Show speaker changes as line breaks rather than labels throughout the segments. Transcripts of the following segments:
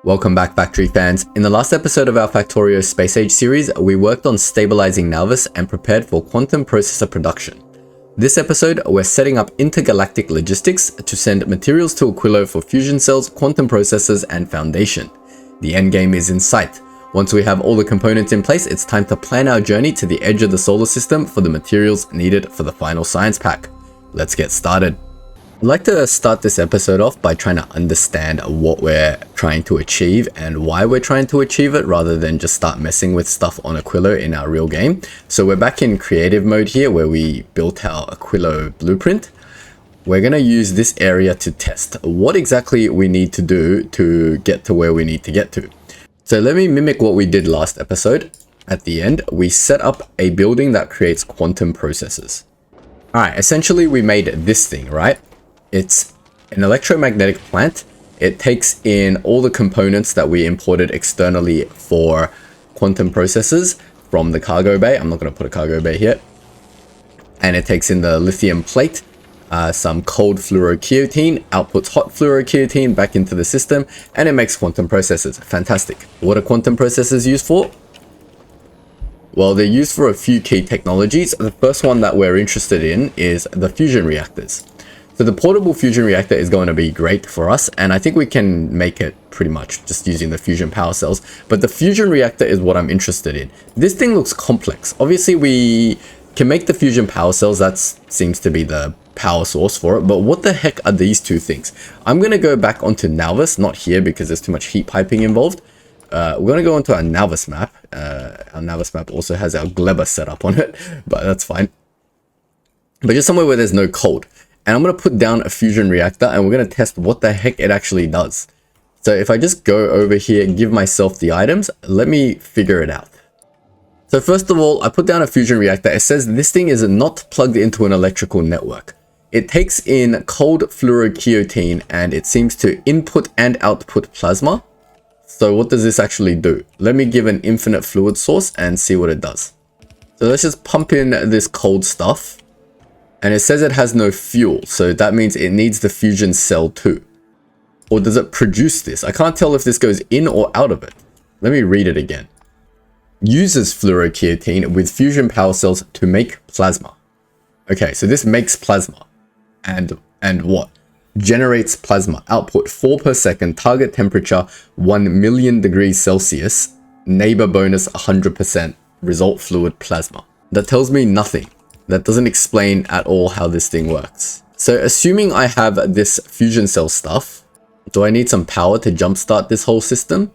Welcome back, Factory fans. In the last episode of our Factorio Space Age series, we worked on stabilizing Nauvis and prepared for quantum processor production. This episode, we're setting up intergalactic logistics to send materials to Aquilo for fusion cells, quantum processors, and foundation. The endgame is in sight. Once we have all the components in place, it's time to plan our journey to the edge of the solar system for the materials needed for the final science pack. Let's get started. I'd like to start this episode off by trying to understand what we're trying to achieve and why we're trying to achieve it, rather than just start messing with stuff on Aquilo in our real game. So we're back in creative mode here, where we built our Aquilo blueprint. We're going to use this area to test what exactly we need to do to get to where we need to get to. So let me mimic what we did last episode. At the end, we set up a building that creates quantum processors. Alright, essentially we made this thing, right? It's an electromagnetic plant. It takes in all the components that we imported externally for quantum processors from the cargo bay. I'm not going to put a cargo bay here. And it takes in the lithium plate, some cold fluorokeotene, outputs hot fluorokeotene back into the system, and it makes quantum processors. Fantastic. What are quantum processors used for? Well, they're used for a few key technologies. The first one that we're interested in is the fusion reactors. So the portable fusion reactor is going to be great for us, and I think we can make it pretty much just using the fusion power cells. But the fusion reactor is what I'm interested in. This thing looks complex. Obviously, we can make the fusion power cells. That seems to be the power source for it. But what the heck are these two things? I'm going to go back onto Nauvis, not here because there's too much heat piping involved. We're going to go onto our Nauvis map. Our Nauvis map also has our Gleba set up on it, but that's fine. But just somewhere where there's no cold. And I'm going to put down a fusion reactor, and we're going to test what the heck it actually does. So if I just go over here and give myself the items, let me figure it out. So first of all, I put down a fusion reactor. It says this thing is not plugged into an electrical network. It takes in cold fluorokeotene, and it seems to input and output plasma. So what does this actually do? Let me give an infinite fluid source and see what it does. So let's just pump in this cold stuff. And it says it has no fuel, so that means it needs the fusion cell too. Or does it produce this? I can't tell if this goes in or out of it. Let me read it again. Uses fluorokeotene with fusion power cells to make plasma. Okay, so this makes plasma. And what? Generates plasma. Output 4 per second. Target temperature 1 million degrees Celsius. Neighbor bonus 100%. Result fluid plasma. That tells me nothing. That doesn't explain at all how this thing works. So assuming I have this fusion cell stuff, do I need some power to jumpstart this whole system?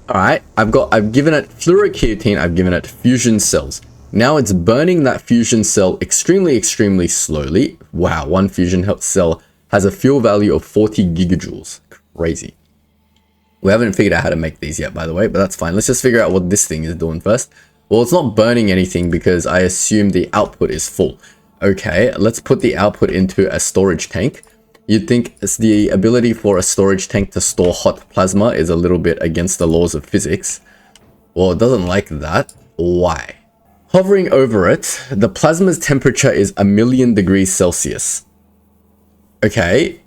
Alright, I've given it fluorokeotene, I've given it fusion cells. Now it's burning that fusion cell extremely slowly. Wow, one fusion cell has a fuel value of 40 gigajoules. Crazy. We haven't figured out how to make these yet, by the way, but that's fine. Let's just figure out what this thing is doing first. Well, it's not burning anything because I assume the output is full. Okay, let's put the output into a storage tank. You'd think it's the ability for a storage tank to store hot plasma is a little bit against the laws of physics. Well, it doesn't like that. Why? Hovering over it, the plasma's temperature is 1 million degrees Celsius. Okay,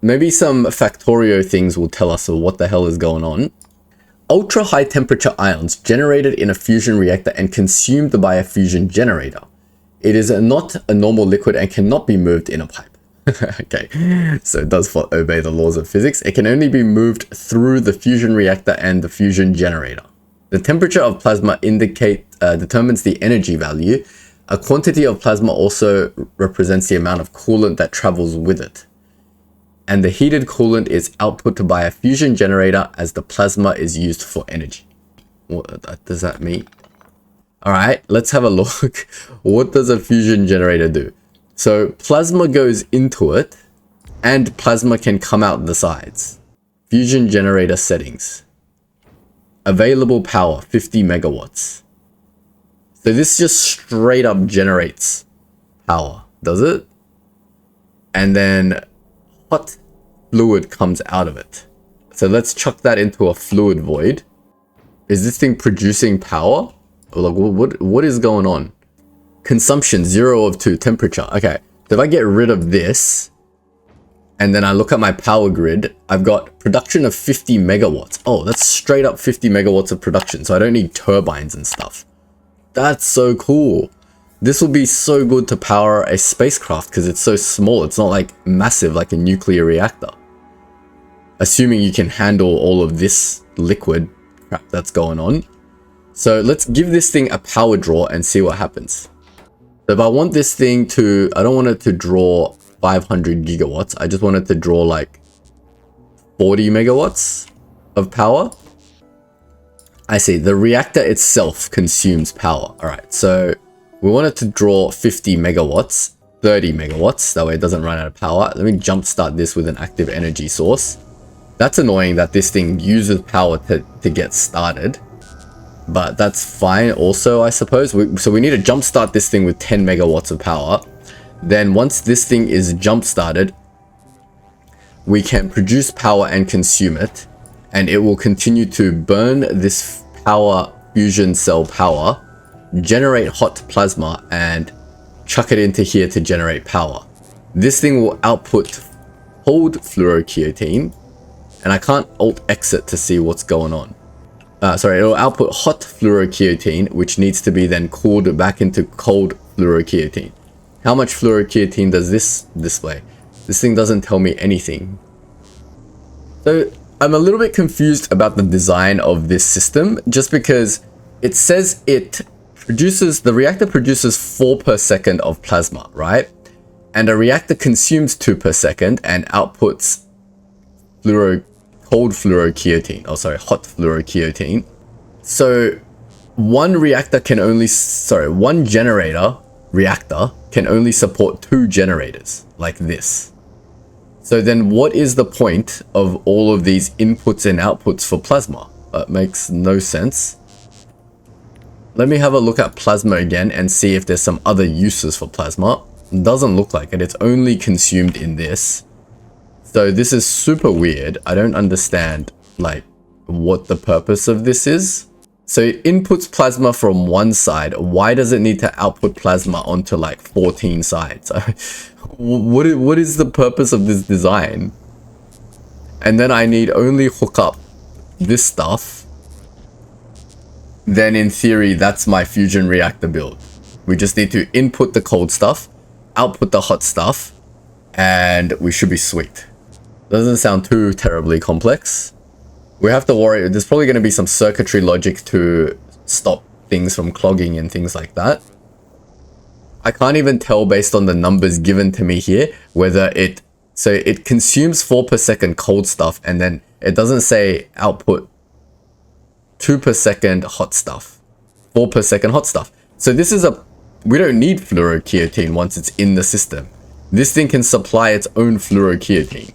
maybe some Factorio things will tell us what the hell is going on. Ultra high temperature ions generated in a fusion reactor and consumed by a fusion generator. It is not a normal liquid and cannot be moved in a pipe. Okay, so it does obey the laws of physics. It can only be moved through the fusion reactor and the fusion generator. The temperature of plasma determines the energy value. A quantity of plasma also represents the amount of coolant that travels with it. And the heated coolant is output by a fusion generator as the plasma is used for energy. What does that mean? All right, let's have a look. What does a fusion generator do? So plasma goes into it and plasma can come out the sides. Fusion generator settings. Available power, 50 megawatts. So this just straight up generates power, does it? And then hot fluid comes out of it. So let's chuck that into a fluid void. Is this thing producing power? Or like, what is going on? Consumption 0 of 2, temperature. Okay, so if I get rid of this and then I look at my power grid, I've got production of 50 megawatts. Oh, that's straight up 50 megawatts of production. So I don't need turbines and stuff. That's so cool. This will be so good to power a spacecraft because it's so small. It's not like massive like a nuclear reactor. Assuming you can handle all of this liquid crap that's going on. So let's give this thing a power draw and see what happens. So if I want this thing to, I don't want it to draw 500 gigawatts. I just want it to draw like 40 megawatts of power. I see, the reactor itself consumes power. All right, so we want it to draw 50 megawatts, 30 megawatts. That way it doesn't run out of power. Let me jumpstart this with an active energy source. That's annoying that this thing uses power to get started. But that's fine also, I suppose. So we need to jumpstart this thing with 10 megawatts of power. Then once this thing is jump-started, we can produce power and consume it. And it will continue to burn this power fusion cell power, generate hot plasma, and chuck it into here to generate power. This thing will output cold fluorokeotene. And I can't alt-exit to see what's going on. Sorry, it'll output hot fluorokeotene, which needs to be then cooled back into cold fluorokeotene. How much fluorokeotene does this display? This thing doesn't tell me anything. So I'm a little bit confused about the design of this system, just because it says the reactor produces 4 per second of plasma, right? And a reactor consumes 2 per second and outputs hot fluorokeotene. So one reactor can only support 2 generators like this. So then what is the point of all of these inputs and outputs for plasma? That makes no sense. Let me have a look at plasma again and see if there's some other uses for plasma. It doesn't look like it. It's only consumed in this. So this is super weird. I don't understand like what the purpose of this is. So it inputs plasma from one side. Why does it need to output plasma onto like 14 sides? What is the purpose of this design? And then I need only hook up this stuff. Then in theory, that's my fusion reactor build. We just need to input the cold stuff, output the hot stuff, and we should be sweet. Doesn't sound too terribly complex. We have to worry, there's probably going to be some circuitry logic to stop things from clogging and things like that. I can't even tell based on the numbers given to me here whether it consumes 4 per second cold stuff, and then it doesn't say output 2 per second hot stuff, 4 per second hot stuff. So this is we don't need fluorokeotene once it's in the system. This thing can supply its own fluorokeotene.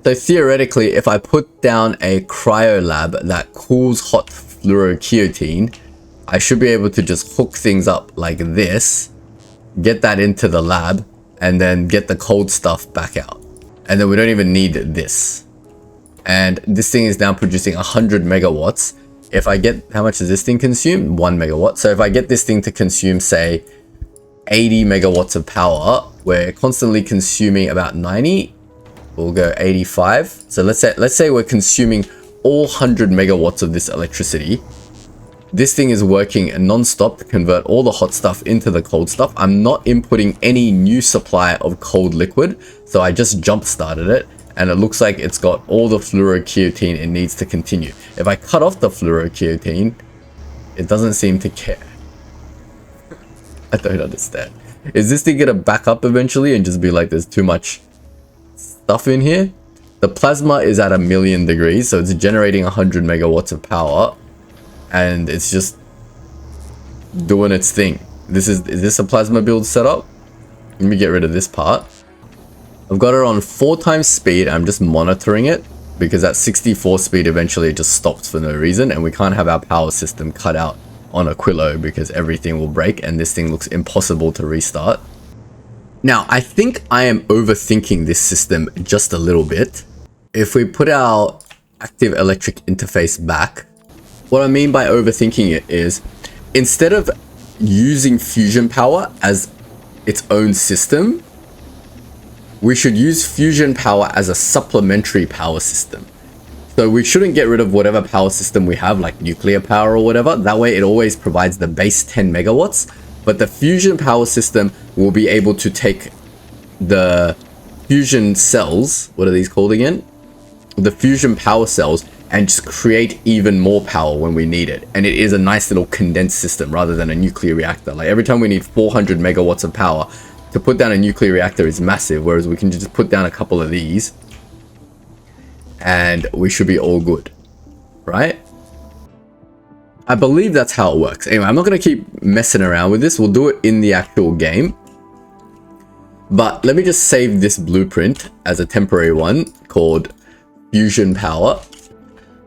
So theoretically, if I put down a cryo lab that cools hot fluorokeotene, I should be able to just hook things up like this, get that into the lab, and then get the cold stuff back out. And then we don't even need this. And this thing is now producing 100 megawatts. If I get, how much does this thing consume? 1 megawatt. So if I get this thing to consume, say, 80 megawatts of power, we're constantly consuming about 90. We'll go 85. So let's say we're consuming all 100 megawatts of this electricity. This thing is working non-stop to convert all the hot stuff into the cold stuff. I'm not inputting any new supply of cold liquid. So I just jump-started it. And it looks like it's got all the fluorokeotene it needs to continue. If I cut off the fluorokeotene, it doesn't seem to care. I don't understand. Is this thing gonna back up eventually and just be like, there's too much stuff in here? The plasma is at 1,000,000 degrees, so it's generating 100 megawatts of power, and it's just doing its thing. Is this a plasma build setup? Let me get rid of this part. I've got it on 4 times speed. I'm just monitoring it because at 64 speed eventually it just stops for no reason, and we can't have our power system cut out on Aquilo because everything will break and this thing looks impossible to restart. Now, I think I am overthinking this system just a little bit. If we put our active electric interface back, what I mean by overthinking it is, instead of using fusion power as its own system, we should use fusion power as a supplementary power system. So we shouldn't get rid of whatever power system we have, like nuclear power or whatever. That way it always provides the base 10 megawatts. But the fusion power system will be able to take the fusion cells, what are these called again? The fusion power cells, and just create even more power when we need it. And it is a nice little condensed system rather than a nuclear reactor. Like every time we need 400 megawatts of power, to put down a nuclear reactor is massive, whereas we can just put down a couple of these and we should be all good, right? I believe that's how it works. Anyway, I'm not going to keep messing around with this. We'll do it in the actual game. But let me just save this blueprint as a temporary one called fusion power.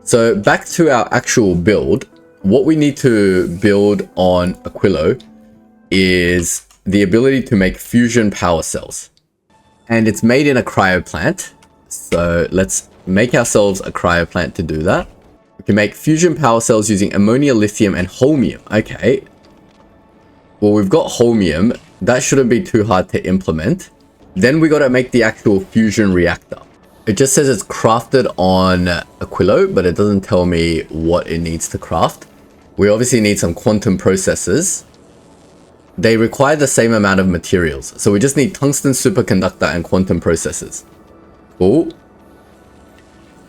So back to our actual build, what we need to build on Aquilo is the ability to make fusion power cells. And it's made in a cryo plant. So let's make ourselves a cryo plant to do that. We can make fusion power cells using ammonia, lithium, and holmium. Okay. Well, we've got holmium. That shouldn't be too hard to implement. Then we got to make the actual fusion reactor. It just says it's crafted on Aquilo, but it doesn't tell me what it needs to craft. We obviously need some quantum processors. They require the same amount of materials. So we just need tungsten superconductor and quantum processors. Cool.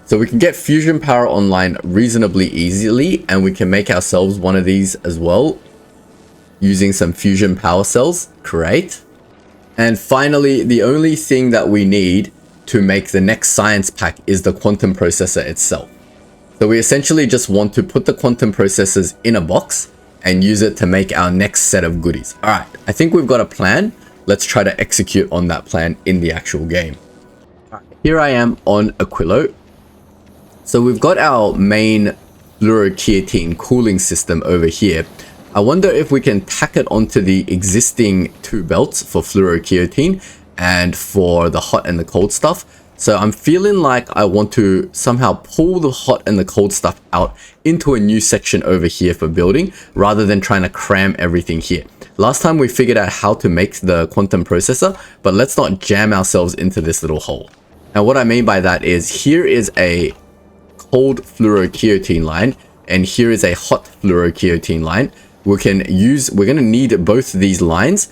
So we can get fusion power online reasonably easily, and we can make ourselves one of these as well using some fusion power cells. Great. And finally, the only thing that we need to make the next science pack is the quantum processor itself. So we essentially just want to put the quantum processors in a box and use it to make our next set of goodies. All right, I think we've got a plan. Let's try to execute on that plan in the actual game. Here I am on Aquilo. So we've got our main fluorokeratine cooling system over here. I wonder if we can tack it onto the existing two belts for fluorokeratine and for the hot and the cold stuff. So I'm feeling like I want to somehow pull the hot and the cold stuff out into a new section over here for building, rather than trying to cram everything here. Last time we figured out how to make the quantum processor, but let's not jam ourselves into this little hole. And what I mean by that is, here is a cold fluorokeratine line, and here is a hot fluorokeratine line. We're going to need both of these lines,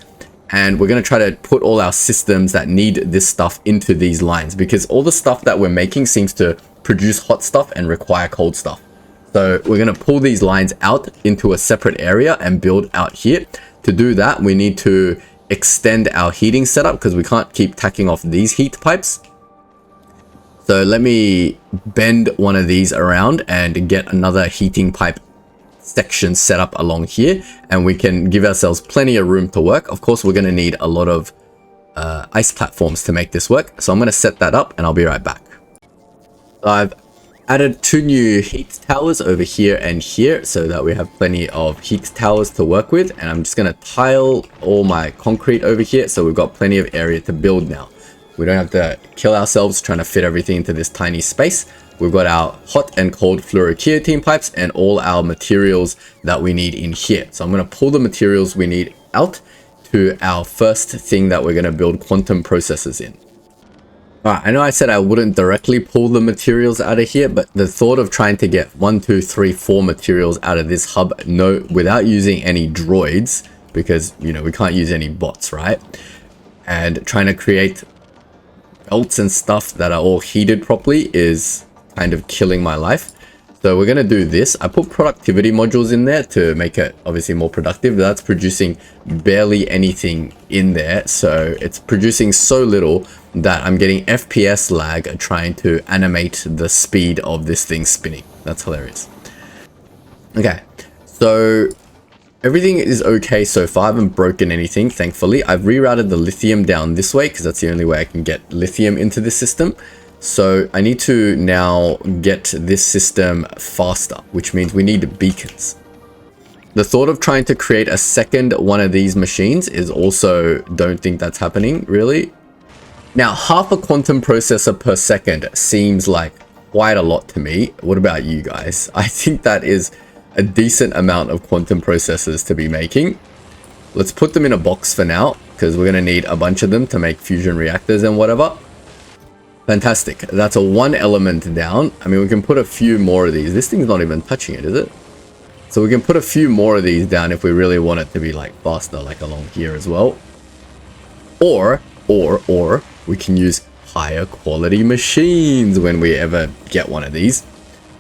and we're going to try to put all our systems that need this stuff into these lines, because all the stuff that we're making seems to produce hot stuff and require cold stuff. So we're going to pull these lines out into a separate area and build out here. To do that, we need to extend our heating setup because we can't keep tacking off these heat pipes. So let me bend one of these around and get another heating pipe section set up along here, and we can give ourselves plenty of room to work. Of course, we're going to need a lot of ice platforms to make this work. So I'm going to set that up and I'll be right back. So I've added 2 new heat towers over here and here so that we have plenty of heat towers to work with. And I'm just going to tile all my concrete over here, so we've got plenty of area to build now. We don't have to kill ourselves trying to fit everything into this tiny space. We've got our hot and cold fluorokeratine pipes and all our materials that we need in here. So I'm going to pull the materials we need out to our first thing that we're going to build quantum processors in. Alright, I know I said I wouldn't directly pull the materials out of here, but the thought of trying to get 1, 2, 3, 4 materials out of this hub, without using any droids, because, you know, we can't use any bots, right? And trying to create belts and stuff that are all heated properly is kind of killing my life. So we're going to do this. I put productivity modules in there to make it obviously more productive. That's producing barely anything in there. So it's producing so little that I'm getting FPS lag trying to animate the speed of this thing spinning. That's hilarious. Okay, so everything is okay so far. I haven't broken anything, thankfully. I've rerouted the lithium down this way because that's the only way I can get lithium into this system. So I need to now get this system faster, which means we need beacons. The thought of trying to create a second one of these machines is also, don't think that's happening, really. Now, half a quantum processor per second seems like quite a lot to me. What about you guys? I think that is a decent amount of quantum processors to be making. Let's put them in a box for now. because we're going to need a bunch of them to make fusion reactors and whatever. Fantastic. That's a 1 element down. I mean, we can put a few more of these. This thing's not even touching it, is it? So we can put a few more of these down if we really want it to be like faster, like along here as well. Or we can use higher quality machines when we ever get one of these,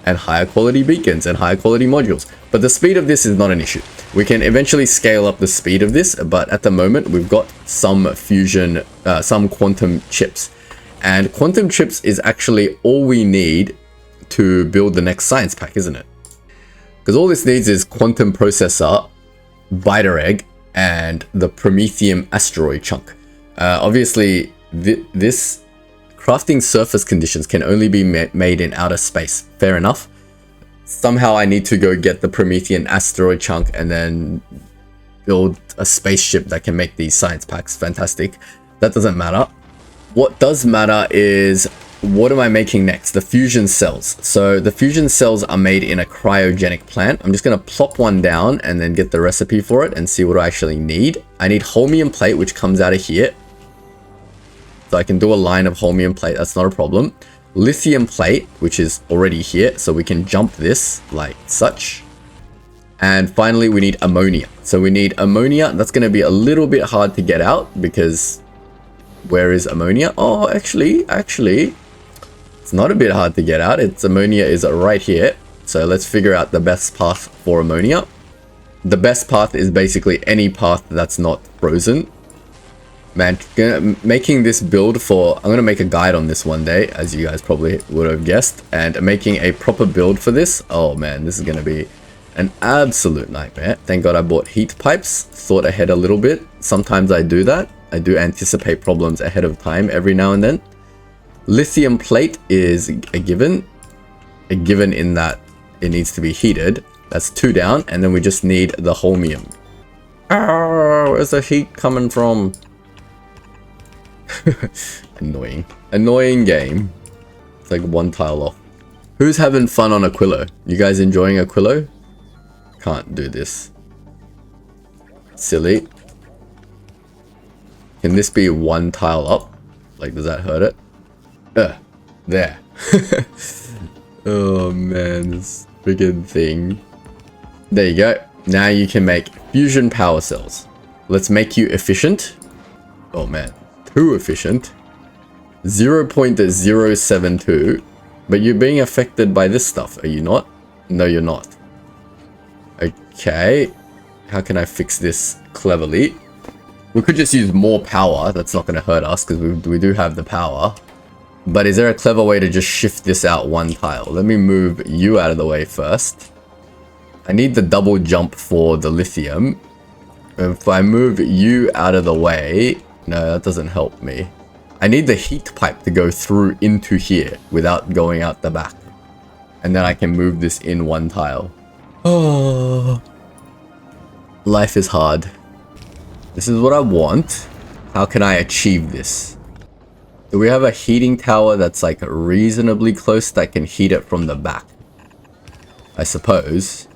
and higher quality beacons and higher quality modules. But the speed of this is not an issue. We can eventually scale up the speed of this, but at the moment we've got some fusion, some quantum chips. And quantum chips is actually all we need to build the next science pack, isn't it? Because all this needs is quantum processor, biter egg, and the Promethium asteroid chunk. Obviously, this crafting surface conditions can only be made in outer space. Fair enough. Somehow I need to go get the Promethean asteroid chunk and then build a spaceship that can make these science packs. Fantastic. That doesn't matter. What does matter is, what am I making next? The fusion cells. So the fusion cells are made in a cryogenic plant. I'm just going to plop one down and then get the recipe for it and see what I actually need. I need holmium plate, which comes out of here. So I can do a line of holmium plate. That's not a problem. Lithium plate, which is already here. So we can jump this like such. And finally, we need ammonia. So we need ammonia. That's going to be a little bit hard to get out because where is ammonia? Oh, actually, it's not a bit hard to get out. It's ammonia is right here. So let's figure out the best path for ammonia. The best path is basically any path that's not frozen. Man, making this build for... I'm going to make a guide on this one day, as you guys probably would have guessed. And making a proper build for this, oh man, this is going to be an absolute nightmare. Thank God I bought heat pipes. Thought ahead a little bit. Sometimes I do that. I do anticipate problems ahead of time every now and then. Lithium plate is a given. A given in that it needs to be heated. That's 2 down. And then we just need the holmium. Oh, where's the heat coming from? Annoying. Annoying game. It's like 1 tile off. Who's having fun on Aquilo? You guys enjoying Aquilo? Can't do this. Silly. Can this be 1 tile up? Like, does that hurt it? There. Oh man, this friggin' thing. There you go. Now you can make fusion power cells. Let's make you efficient. Oh man, too efficient. 0.072. But you're being affected by this stuff, are you not? No, you're not. Okay. How can I fix this cleverly? We could just use more power. That's not going to hurt us because we do have the power. But is there a clever way to just shift this out 1 tile? Let me move you out of the way first. I need the double jump for the lithium. If I move you out of the way... No, that doesn't help me. I need the heat pipe to go through into here without going out the back. And then I can move this in 1 tile. Oh, life is hard. This is what I want. How can I achieve this? Do we have a heating tower that's like reasonably close that can heat it from the back? I suppose.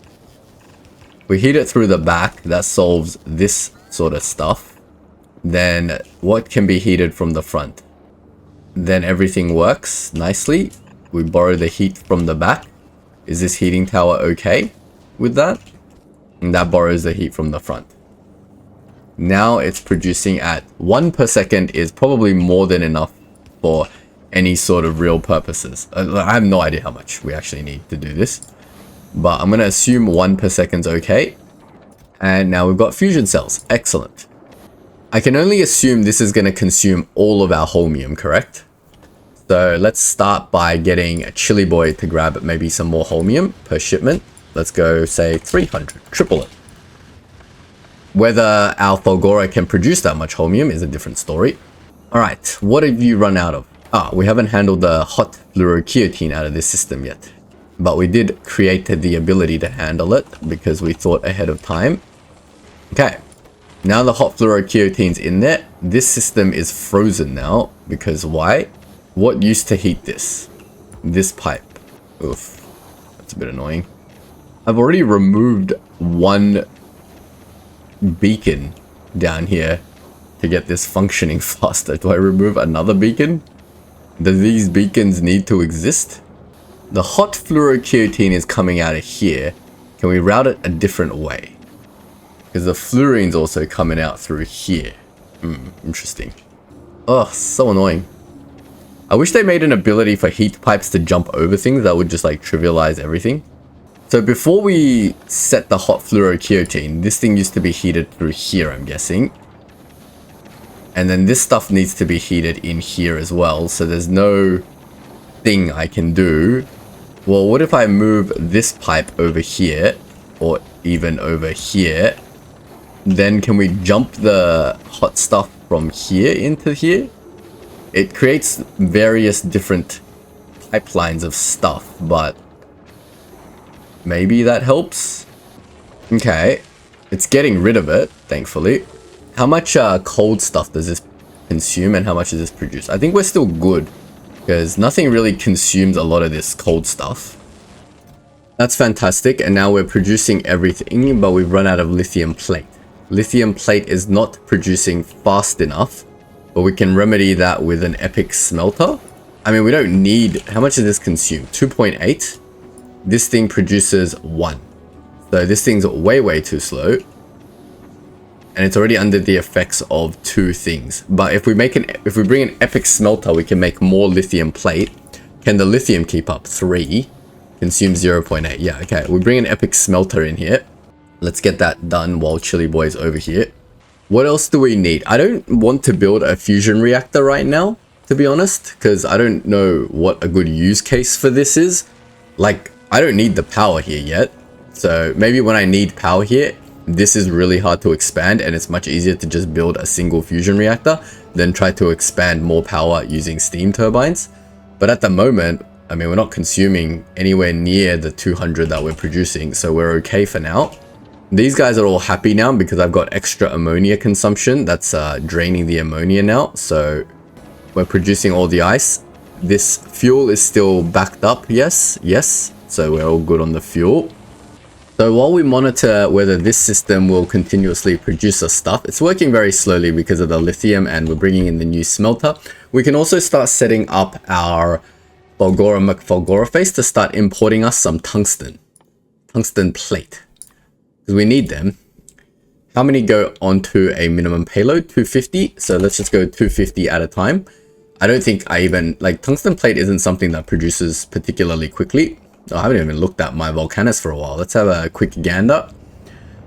If we heat it through the back, that solves this sort of stuff. Then what can be heated from the front? Then everything works nicely. We borrow the heat from the back. Is this heating tower okay with that? And that borrows the heat from the front. Now it's producing at 1 per second is probably more than enough for any sort of real purposes. I have no idea how much we actually need to do this. But I'm going to assume 1 per second's okay. And now we've got fusion cells. Excellent. I can only assume this is going to consume all of our holmium, correct? So let's start by getting a Chili Boy to grab maybe some more holmium per shipment. Let's go, say, 300. Triple it. Whether our Fulgora can produce that much holmium is a different story. Alright, what have you run out of? We haven't handled the hot fluorokeotine out of this system yet. But we did create the ability to handle it because we thought ahead of time. Okay, now the hot fluorokeotine's in there. This system is frozen now because why? What used to heat this? This pipe. Oof, that's a bit annoying. I've already removed 1 beacon down here to get this functioning faster. Do I remove another beacon? Do these beacons need to exist? The hot fluorokerosene is coming out of here. Can we route it a different way? Because the fluorine's also coming out through here. Interesting. Oh, so annoying. I wish they made an ability for heat pipes to jump over things that would just like trivialize everything. So before we set the hot fluorokerosene, this thing used to be heated through here, I'm guessing. And then this stuff needs to be heated in here as well. So there's no thing I can do. Well, what if I move this pipe over here, or even over here? Then can we jump the hot stuff from here into here? It creates various different pipelines of stuff, but maybe that helps. Okay, it's getting rid of it, thankfully. How much cold stuff does this consume and how much does this produce? I think we're still good because nothing really consumes a lot of this cold stuff. That's fantastic, and now we're producing everything, but we've run out of lithium plate. Lithium plate is not producing fast enough, but we can remedy that with an epic smelter. I mean, we don't need... How much does this consume? 2.8. This thing produces 1. So this thing's way too slow. And it's already under the effects of 2 things. But if we bring an epic smelter, we can make more lithium plate. Can the lithium keep up? 3. Consume 0.8. Yeah, okay. We bring an epic smelter in here. Let's get that done while Chili Boy's over here. What else do we need? I don't want to build a fusion reactor right now, to be honest, because I don't know what a good use case for this is. Like, I don't need the power here yet. So maybe when I need power here, this is really hard to expand, and it's much easier to just build a single fusion reactor than try to expand more power using steam turbines. But at the moment, I mean, we're not consuming anywhere near the 200 that we're producing, so we're okay for now. These guys are all happy now because I've got extra ammonia consumption. That's draining the ammonia now, so we're producing all the ice. This fuel is still backed up, yes, so we're all good on the fuel. So while we monitor whether this system will continuously produce us stuff, it's working very slowly because of the lithium, and we're bringing in the new smelter. We can also start setting up our Fulgora face to start importing us some tungsten plate, because we need them. How many go onto a minimum payload? 250. So let's just go 250 at a time. I don't think like tungsten plate isn't something that produces particularly quickly. I haven't even looked at my volcanoes for a while. Let's have a quick gander.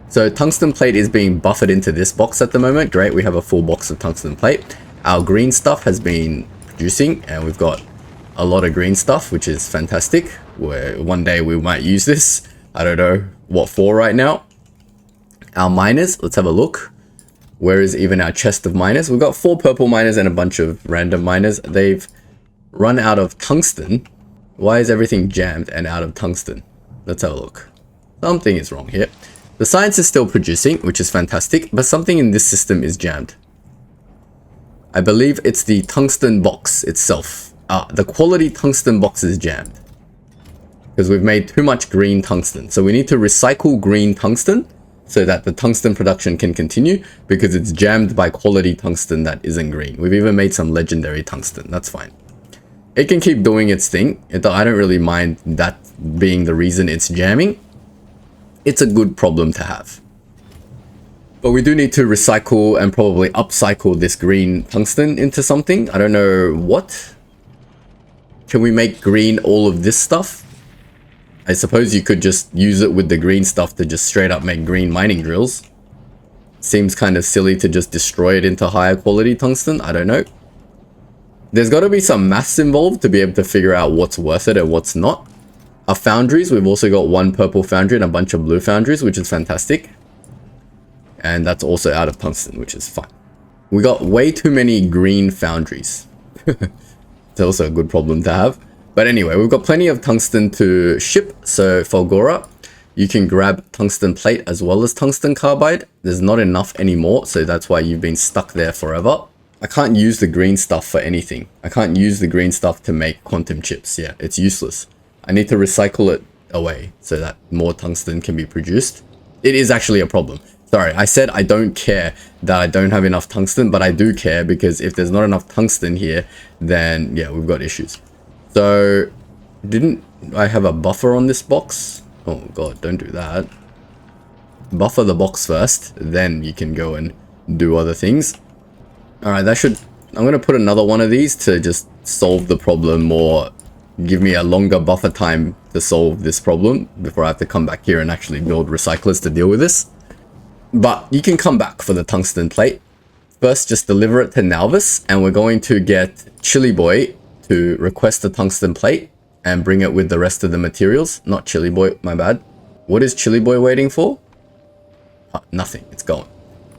So tungsten plate is being buffered into this box at the moment. Great, we have a full box of tungsten plate. Our green stuff has been producing, and we've got a lot of green stuff, which is fantastic. Where one day we might use this. I don't know what for right now. Our miners, let's have a look. Where is even our chest of miners? We've got 4 purple miners and a bunch of random miners. They've run out of tungsten. Why is everything jammed and out of tungsten? Let's have a look. Something is wrong here. The science is still producing, which is fantastic, but something in this system is jammed. I believe it's the tungsten box itself. The quality tungsten box is jammed, because we've made too much green tungsten. So we need to recycle green tungsten so that the tungsten production can continue, because it's jammed by quality tungsten that isn't green. We've even made some legendary tungsten. That's fine. It can keep doing its thing. I don't really mind that being the reason it's jamming. It's a good problem to have. But we do need to recycle and probably upcycle this green tungsten into something. I don't know what. Can we make green all of this stuff? I suppose you could just use it with the green stuff to just straight up make green mining drills. Seems kind of silly to just destroy it into higher quality tungsten. I don't know. There's got to be some maths involved to be able to figure out what's worth it and what's not. Our foundries, we've also got 1 purple foundry and a bunch of blue foundries, which is fantastic. And that's also out of tungsten, which is fine. We got way too many green foundries. It's also a good problem to have. But anyway, we've got plenty of tungsten to ship. So Fulgora, you can grab tungsten plate as well as tungsten carbide. There's not enough anymore, so that's why you've been stuck there forever. I can't use the green stuff for anything. I can't use the green stuff to make quantum chips. Yeah, it's useless. I need to recycle it away so that more tungsten can be produced. It is actually a problem. Sorry, I said I don't care that I don't have enough tungsten, but I do care because if there's not enough tungsten here, then yeah, we've got issues. So, didn't I have a buffer on this box? Oh god, don't do that. Buffer the box first, then you can go and do other things. Alright, that should... I'm going to put another one of these to just solve the problem or give me a longer buffer time to solve this problem before I have to come back here and actually build recyclers to deal with this. But you can come back for the tungsten plate. First, just deliver it to Nalvis, and we're going to get Chili Boy to request the tungsten plate and bring it with the rest of the materials. Not Chili Boy, my bad. What is Chili Boy waiting for? Nothing, it's gone.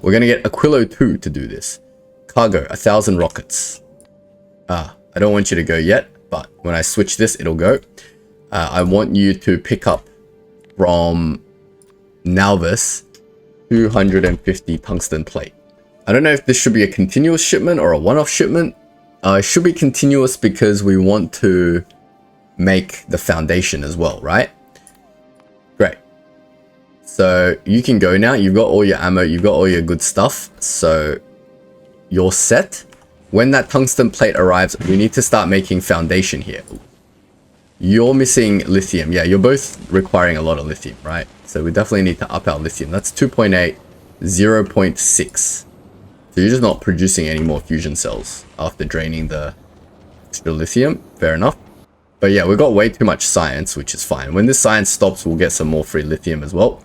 We're going to get Aquilo 2 to do this. Cargo, 1,000 rockets. I don't want you to go yet, but when I switch this, it'll go. I want you to pick up from Nalvis 250 tungsten plate. I don't know if this should be a continuous shipment or a one-off shipment. It should be continuous because we want to make the foundation as well, right? Great. So you can go now. You've got all your ammo. You've got all your good stuff. So you're set. When that tungsten plate arrives, we need to start making foundation here. You're missing lithium. Yeah, you're both requiring a lot of lithium, right? So we definitely need to up our lithium. That's 2.8, 0.6. So you're just not producing any more fusion cells after draining the extra lithium. Fair enough. But yeah, we've got way too much science, which is fine. When this science stops, we'll get some more free lithium as well.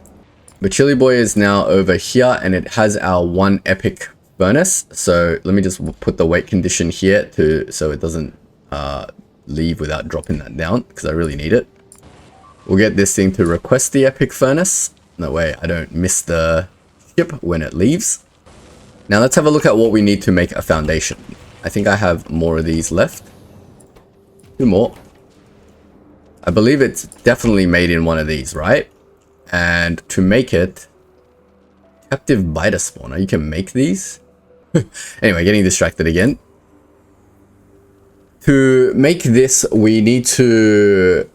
But Chili Boy is now over here, and it has our one epic furnace. So let me just put the weight condition here to so it doesn't leave without dropping that down, because I really need it. We'll get this thing to request the epic furnace. That way I don't miss the ship when it leaves. Now let's have a look at what we need to make a foundation. I think I have more of these left. 2 more. I believe it's definitely made in one of these, right? And to make it, captive biter spawner, you can make these. Anyway, getting distracted again. To make this, we need to...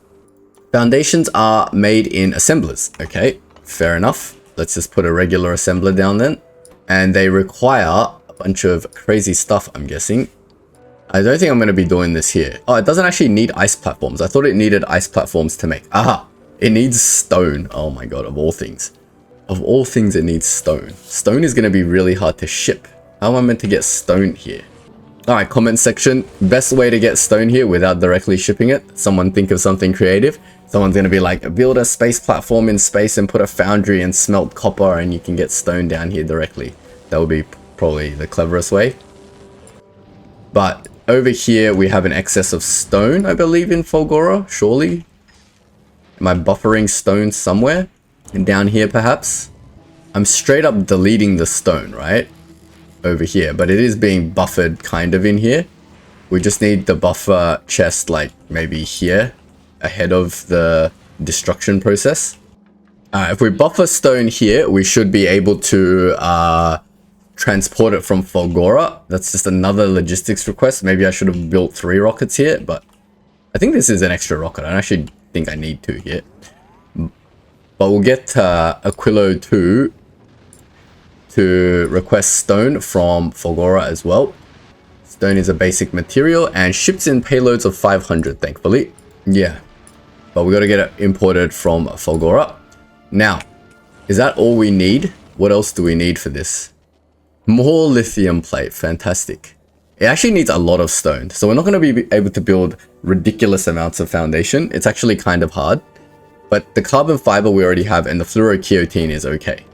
Foundations are made in assemblers. Okay, fair enough. Let's just put a regular assembler down then. And they require a bunch of crazy stuff, I'm guessing. I don't think I'm going to be doing this here. Oh, it doesn't actually need ice platforms. I thought it needed ice platforms to make... Aha! It needs stone. Oh my god, of all things. Of all things, it needs stone. Stone is going to be really hard to ship. How am I meant to get stone here? Alright, comment section. Best way to get stone here without directly shipping it. Someone think of something creative. Someone's going to be like, build a space platform in space and put a foundry and smelt copper and you can get stone down here directly. That would be probably the cleverest way. But over here we have an excess of stone, I believe, in Fulgora, surely. Am I buffering stone somewhere? And down here perhaps? I'm straight up deleting the stone, right? Over here, but it is being buffered kind of in here. We just need the buffer chest like maybe here ahead of the destruction process. If we buffer stone here, we should be able to transport it from Fulgora. That's just another logistics request. Maybe I should have built 3 rockets here, but I think this is an extra rocket. I don't actually think I need 2 here. But we'll get Aquilo 2 to request stone from Fulgora as well. Stone is a basic material and ships in payloads of 500, thankfully. Yeah, but we got to get it imported from Fulgora. Now, is that all we need? What else do we need for this? More lithium plate, fantastic. It actually needs a lot of stone, so we're not going to be able to build ridiculous amounts of foundation. It's actually kind of hard, but the carbon fiber we already have and the fluorokeotine is okay.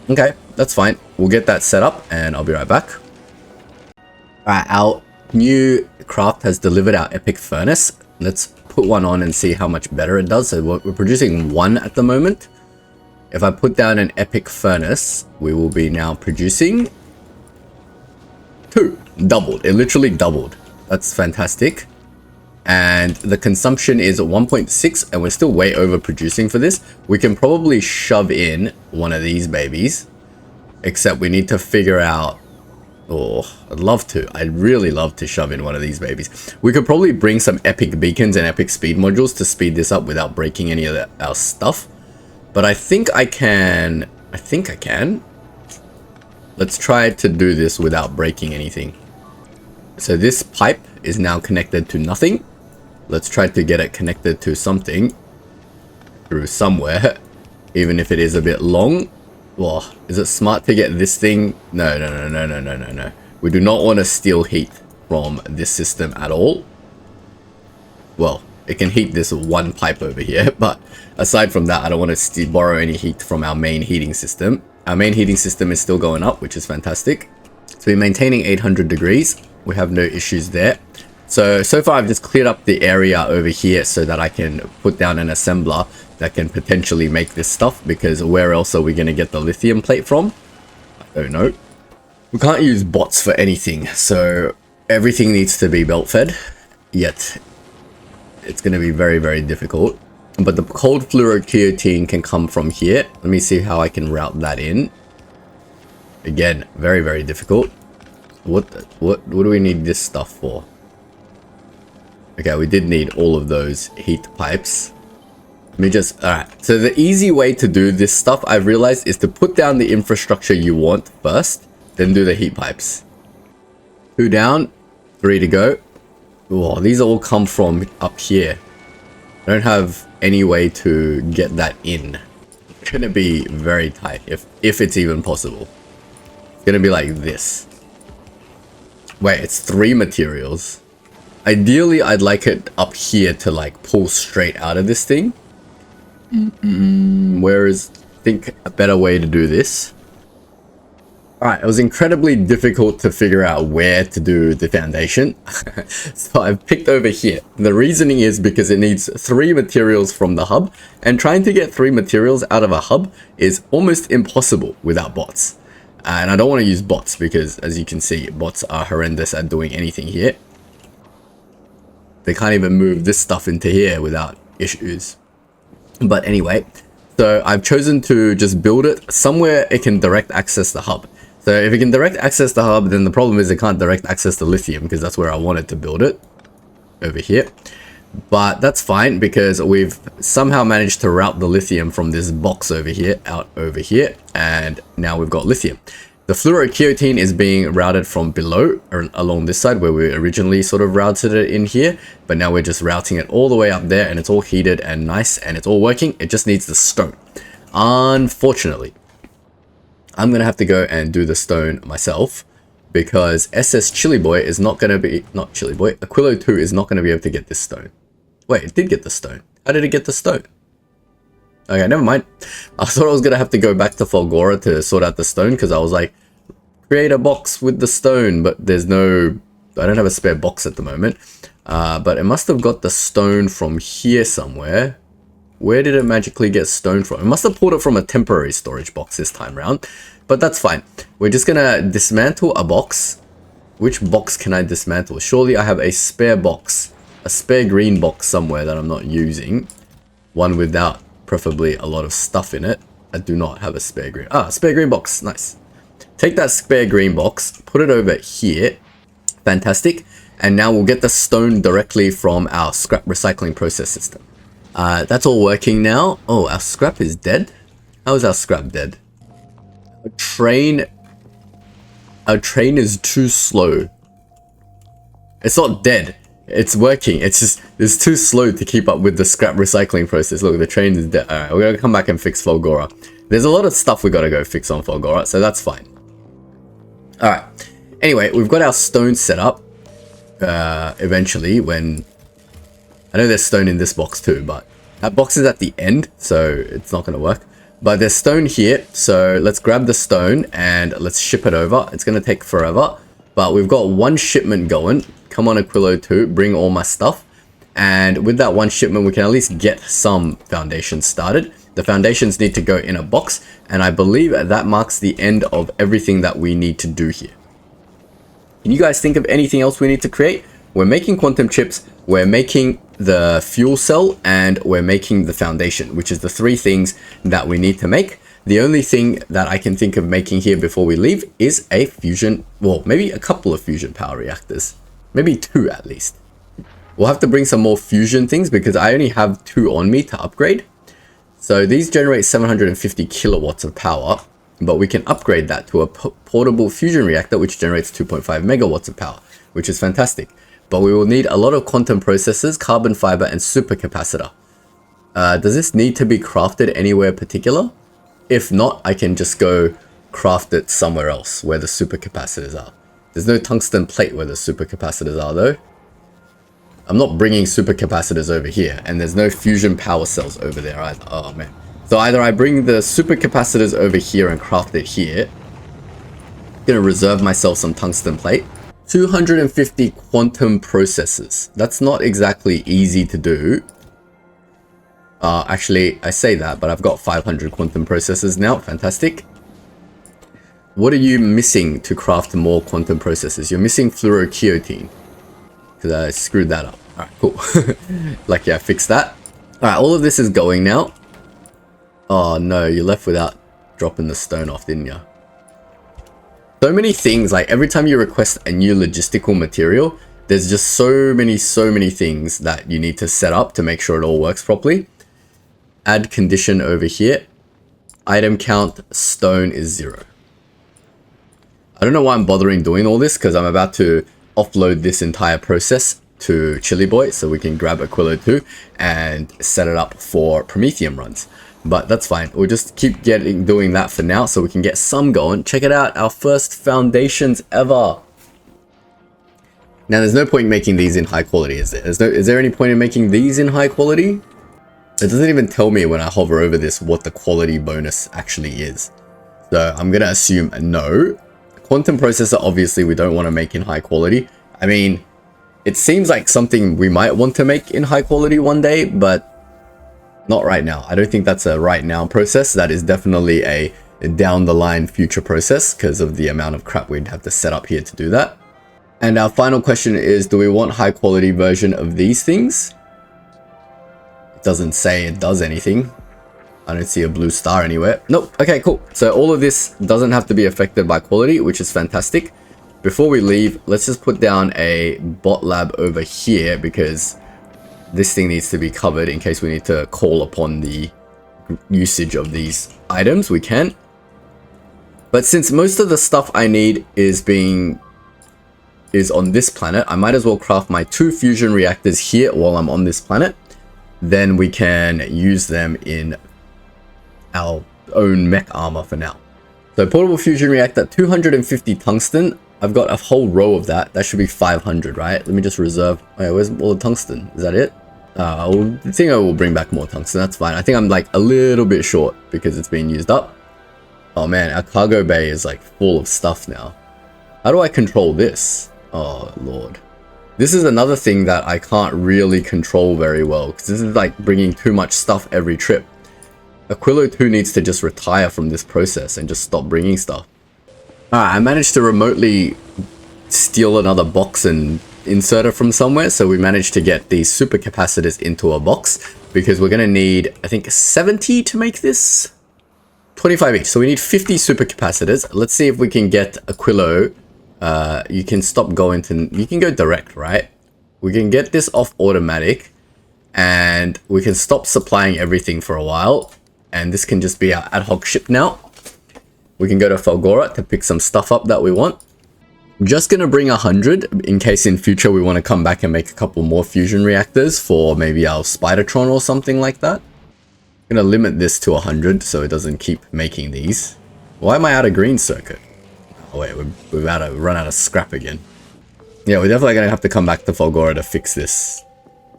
Okay, that's fine. We'll get that set up and I'll be right back. Alright, our new craft has delivered our epic furnace. Let's put one on and see how much better it does. So we're producing 1 at the moment. If I put down an epic furnace, we will be now producing 2. Doubled. It literally doubled. That's fantastic. And the consumption is 1.6 and we're still way over producing for this. We can probably shove in one of these babies, except we need to figure out... Oh, I'd love to. I'd really love to shove in one of these babies. We could probably bring some epic beacons and epic speed modules to speed this up without breaking any of our stuff. But I think I can I think I can. Let's try to do this without breaking anything. So this pipe is now connected to nothing. Let's try to get it connected to something through somewhere, even if it is a bit long. Well, is it smart to get this thing? No. We do not want to steal heat from this system at all. Well, it can heat this one pipe over here, but aside from that, I don't want to borrow any heat from our main heating system. Our main heating system is still going up, which is fantastic. So we're maintaining 800 degrees. We have no issues there. So far I've just cleared up the area over here so that I can put down an assembler that can potentially make this stuff, because where else are we going to get the lithium plate from? I don't know. We can't use bots for anything, so everything needs to be belt fed, yet it's going to be very, very difficult. But the cold fluorokeotine can come from here. Let me see how I can route that in. Again, very, very difficult. What do we need this stuff for? Okay, we did need all of those heat pipes. Let me just, alright. So the easy way to do this stuff, I've realized, is to put down the infrastructure you want first, then do the heat pipes. 2 down, 3 to go. Oh, these all come from up here. I don't have any way to get that in. It's gonna be very tight, if it's even possible. It's gonna be like this. Wait, it's 3 materials. Ideally, I'd like it up here to like pull straight out of this thing. Whereas, think a better way to do this. Alright, it was incredibly difficult to figure out where to do the foundation. So I've picked over here. The reasoning is because it needs 3 materials from the hub, and trying to get 3 materials out of a hub is almost impossible without bots. And I don't want to use bots because, as you can see, bots are horrendous at doing anything here. They can't even move this stuff into here without issues. But anyway, so I've chosen to just build it somewhere it can direct access the hub. So if it can direct access the hub, then the problem is it can't direct access the lithium, because that's where I wanted to build it, over here. But that's fine, because we've somehow managed to route the lithium from this box over here out over here, and now we've got lithium. The fluorokeotine is being routed from below, or along this side where we originally sort of routed it in here, but now we're just routing it all the way up there, and it's all heated and nice, and it's all working. It just needs the stone. Unfortunately, I'm going to have to go and do the stone myself, because SS Chili Boy is not going to be, not Chili Boy, Aquilo 2 is not going to be able to get this stone. Wait, it did get the stone. How did it get the stone? Okay, never mind. I thought I was going to have to go back to Fulgora to sort out the stone, because I was like, create a box with the stone, but there's no, I don't have a spare box at the moment. But it must have got the stone from here somewhere. Where did it magically get stone from? It must have pulled it from a temporary storage box this time around, but that's fine. We're just gonna dismantle a box. Which box can I dismantle? Surely I have a spare box, a spare green box somewhere that I'm not using. One without preferably a lot of stuff in it. I do not have a spare green. Spare green box, nice. Take that spare green box, put it over here. Fantastic. And now we'll get the stone directly from our scrap recycling process system. That's all working now. Oh, our scrap is dead? How is our scrap dead? Our train is too slow. It's not dead. It's working. It's just, it's too slow to keep up with the scrap recycling process. Look, the train is dead. Alright, we're gonna come back and fix Fulgora. There's a lot of stuff we gotta go fix on Fulgora, so that's fine. Alright. Anyway, we've got our stone set up. Eventually, when... I know there's stone in this box too, but that box is at the end, so it's not going to work. But there's stone here, so let's grab the stone and let's ship it over. It's going to take forever, but we've got 1 shipment going. Come on, Aquilo 2, bring all my stuff. And with that 1 shipment, we can at least get some foundations started. The foundations need to go in a box, and I believe that marks the end of everything that we need to do here. Can you guys think of anything else we need to create? We're making quantum chips, we're making the fuel cell, and we're making the foundation, which is the 3 things that we need to make. The only thing that I can think of making here before we leave is a fusion, well, maybe a couple of fusion power reactors. Maybe 2 at least. We'll have to bring some more fusion things because I only have 2 on me to upgrade. So these generate 750 kilowatts of power, but we can upgrade that to a portable fusion reactor, which generates 2.5 megawatts of power, which is fantastic. But we will need a lot of quantum processors, carbon fiber, and supercapacitor. Does this need to be crafted anywhere particular? If not, I can just go craft it somewhere else where the supercapacitors are. There's no tungsten plate where the supercapacitors are though. I'm not bringing supercapacitors over here, and there's no fusion power cells over there either. Oh man. So either I bring the supercapacitors over here and craft it here. I'm gonna reserve myself some tungsten plate. 250 quantum processors. That's not exactly easy to do. Actually, I say that, but I've got 500 quantum processors now. Fantastic. What are you missing to craft more quantum processors? You're missing fluorokiotine. Because I screwed that up. Alright, cool. Lucky I fixed that. Alright, all of this is going now. Oh no, you left without dropping the stone off, didn't you? So many things, like every time you request a new logistical material, there's just so many things that you need to set up to make sure it all works properly. Add condition over here. Item count, stone is 0. I don't know why I'm bothering doing all this, because I'm about to offload this entire process to Chili Boy so we can grab Aquilo 2 and set it up for Prometheum runs. But that's fine. We'll just keep doing that for now so we can get some going. Check it out, our first foundations ever. Now there's no point in making these in high quality, is there? Is there any point in making these in high quality? It doesn't even tell me when I hover over this what the quality bonus actually is. So I'm gonna assume no. Quantum processor, obviously we don't want to make in high quality. I mean, it seems like something we might want to make in high quality one day, but not right now. I don't think that's a right now process. That is definitely a down the line future process because of the amount of crap we'd have to set up here to do that. And our final question is, do we want high quality version of these things? It doesn't say it does anything. I don't see a blue star anywhere. Nope. Okay, cool. So all of this doesn't have to be affected by quality, which is fantastic. Before we leave, let's just put down a bot lab over here because this thing needs to be covered in case we need to call upon the usage of these items. We can. But since most of the stuff I need is on this planet, I might as well craft my 2 fusion reactors here while I'm on this planet. Then we can use them in our own mech armor for now. So portable fusion reactor, 250 tungsten. I've got a whole row of that. That should be 500, right? Let me just reserve. Wait, where's all the tungsten? Is that it? I think I will bring back more tungsten. That's fine. I think I'm like a little bit short because it's being used up. Oh man, our cargo bay is like full of stuff now. How do I control this? Oh lord. This is another thing that I can't really control very well because this is like bringing too much stuff every trip. Aquilo 2 needs to just retire from this process and just stop bringing stuff. Alright, I managed to remotely steal another box and insert it from somewhere. So we managed to get these supercapacitors into a box because we're going to need, I think, 70 to make this. 25 each. So we need 50 supercapacitors. Let's see if we can get Aquilo. You can stop going to, you can go direct, right? We can get this off automatic and we can stop supplying everything for a while. And this can just be our ad hoc ship now. We can go to Falgora to pick some stuff up that we want. I'm just going to bring 100 in case in future we want to come back and make a couple more fusion reactors for maybe our Spidertron or something like that. I'm going to limit this to 100 so it doesn't keep making these. Why am I out of green circuit? Oh wait, we've run out of scrap again. Yeah, we're definitely going to have to come back to Falgora to fix this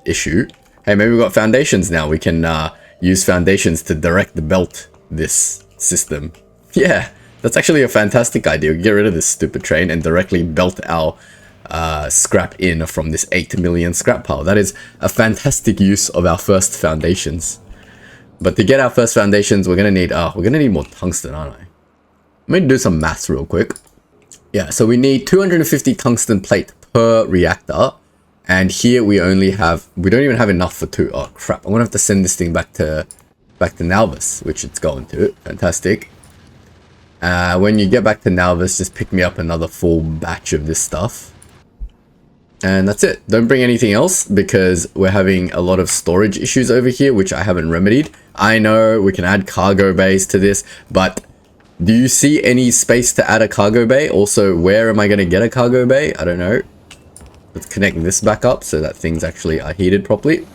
issue. Hey, maybe we've got foundations now. We can use foundations to direct belt this system. Yeah, that's actually a fantastic idea. We can get rid of this stupid train and directly belt our scrap in from this 8 million scrap pile. That is a fantastic use of our first foundations. But to get our first foundations, we're gonna need more tungsten, aren't I? I'm gonna do some maths real quick. Yeah, so we need 250 tungsten plate per reactor. And here we don't even have enough for 2. Oh crap, I'm gonna have to send this thing back to Nalvis, which it's going to. Fantastic. When you get back to Nalvis, just pick me up another full batch of this stuff. And that's it. Don't bring anything else because we're having a lot of storage issues over here, which I haven't remedied. I know we can add cargo bays to this, but do you see any space to add a cargo bay? Also, where am I going to get a cargo bay? I don't know. Let's connect this back up so that things actually are heated properly.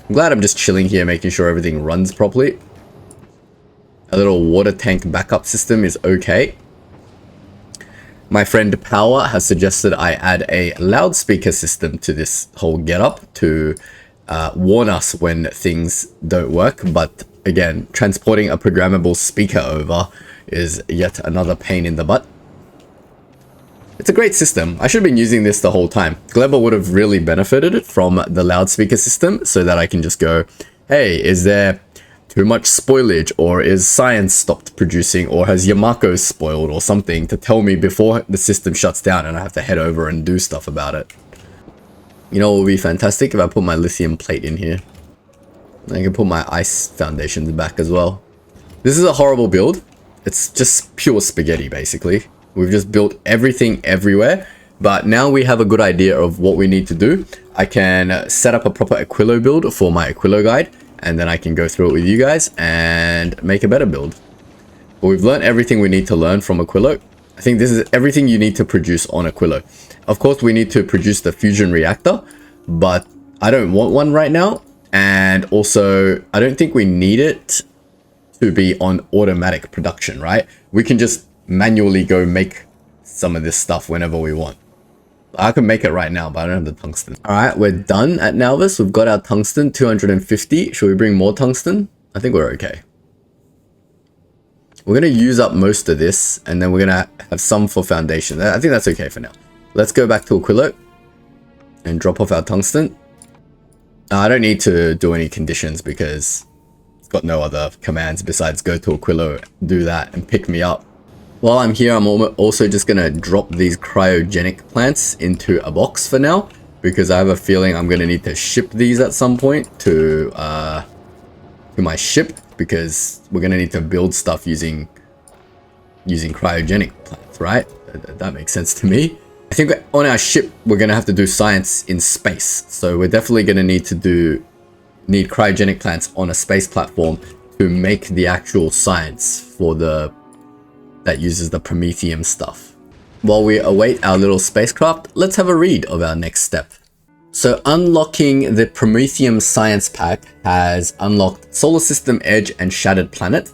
I'm glad I'm just chilling here, making sure everything runs properly. A little water tank backup system is okay. My friend Power has suggested I add a loudspeaker system to this whole getup to warn us when things don't work. But again, transporting a programmable speaker over is yet another pain in the butt. It's a great system. I should have been using this the whole time. Gleba would have really benefited from the loudspeaker system so that I can just go, hey, is there too much spoilage, or is science stopped producing, or has Yamako spoiled or something, to tell me before the system shuts down and I have to head over and do stuff about it. You know what would be fantastic? If I put my lithium plate in here. I can put my ice foundations back as well. This is a horrible build. It's just pure spaghetti, basically. We've just built everything everywhere, but now we have a good idea of what we need to do. I can set up a proper Aquilo build for my Aquilo guide, and then I can go through it with you guys and make a better build. But we've learned everything we need to learn from Aquilo. I think this is everything you need to produce on Aquilo. Of course, we need to produce the fusion reactor, but I don't want one right now. And also, I don't think we need it to be on automatic production, right? We can just manually go make some of this stuff whenever we want. I can make it right now, but I don't have the tungsten. All right, we're done at Nalvis. We've got our tungsten, 250. Should we bring more tungsten? I think we're okay. We're going to use up most of this, and then we're going to have some for foundation. I think that's okay for now. Let's go back to Aquilo and drop off our tungsten. I don't need to do any conditions because it's got no other commands besides go to Aquilo, do that, and pick me up. While I'm here, I'm also just going to drop these cryogenic plants into a box for now, because I have a feeling I'm going to need to ship these at some point to my ship, because we're going to need to build stuff using cryogenic plants, right? That makes sense to me. I think on our ship, we're going to have to do science in space. So we're definitely going to need need cryogenic plants on a space platform to make the actual science for that uses the Prometheum stuff. While we await our little spacecraft, let's have a read of our next step. So unlocking the Prometheum Science Pack has unlocked Solar System Edge and Shattered Planet.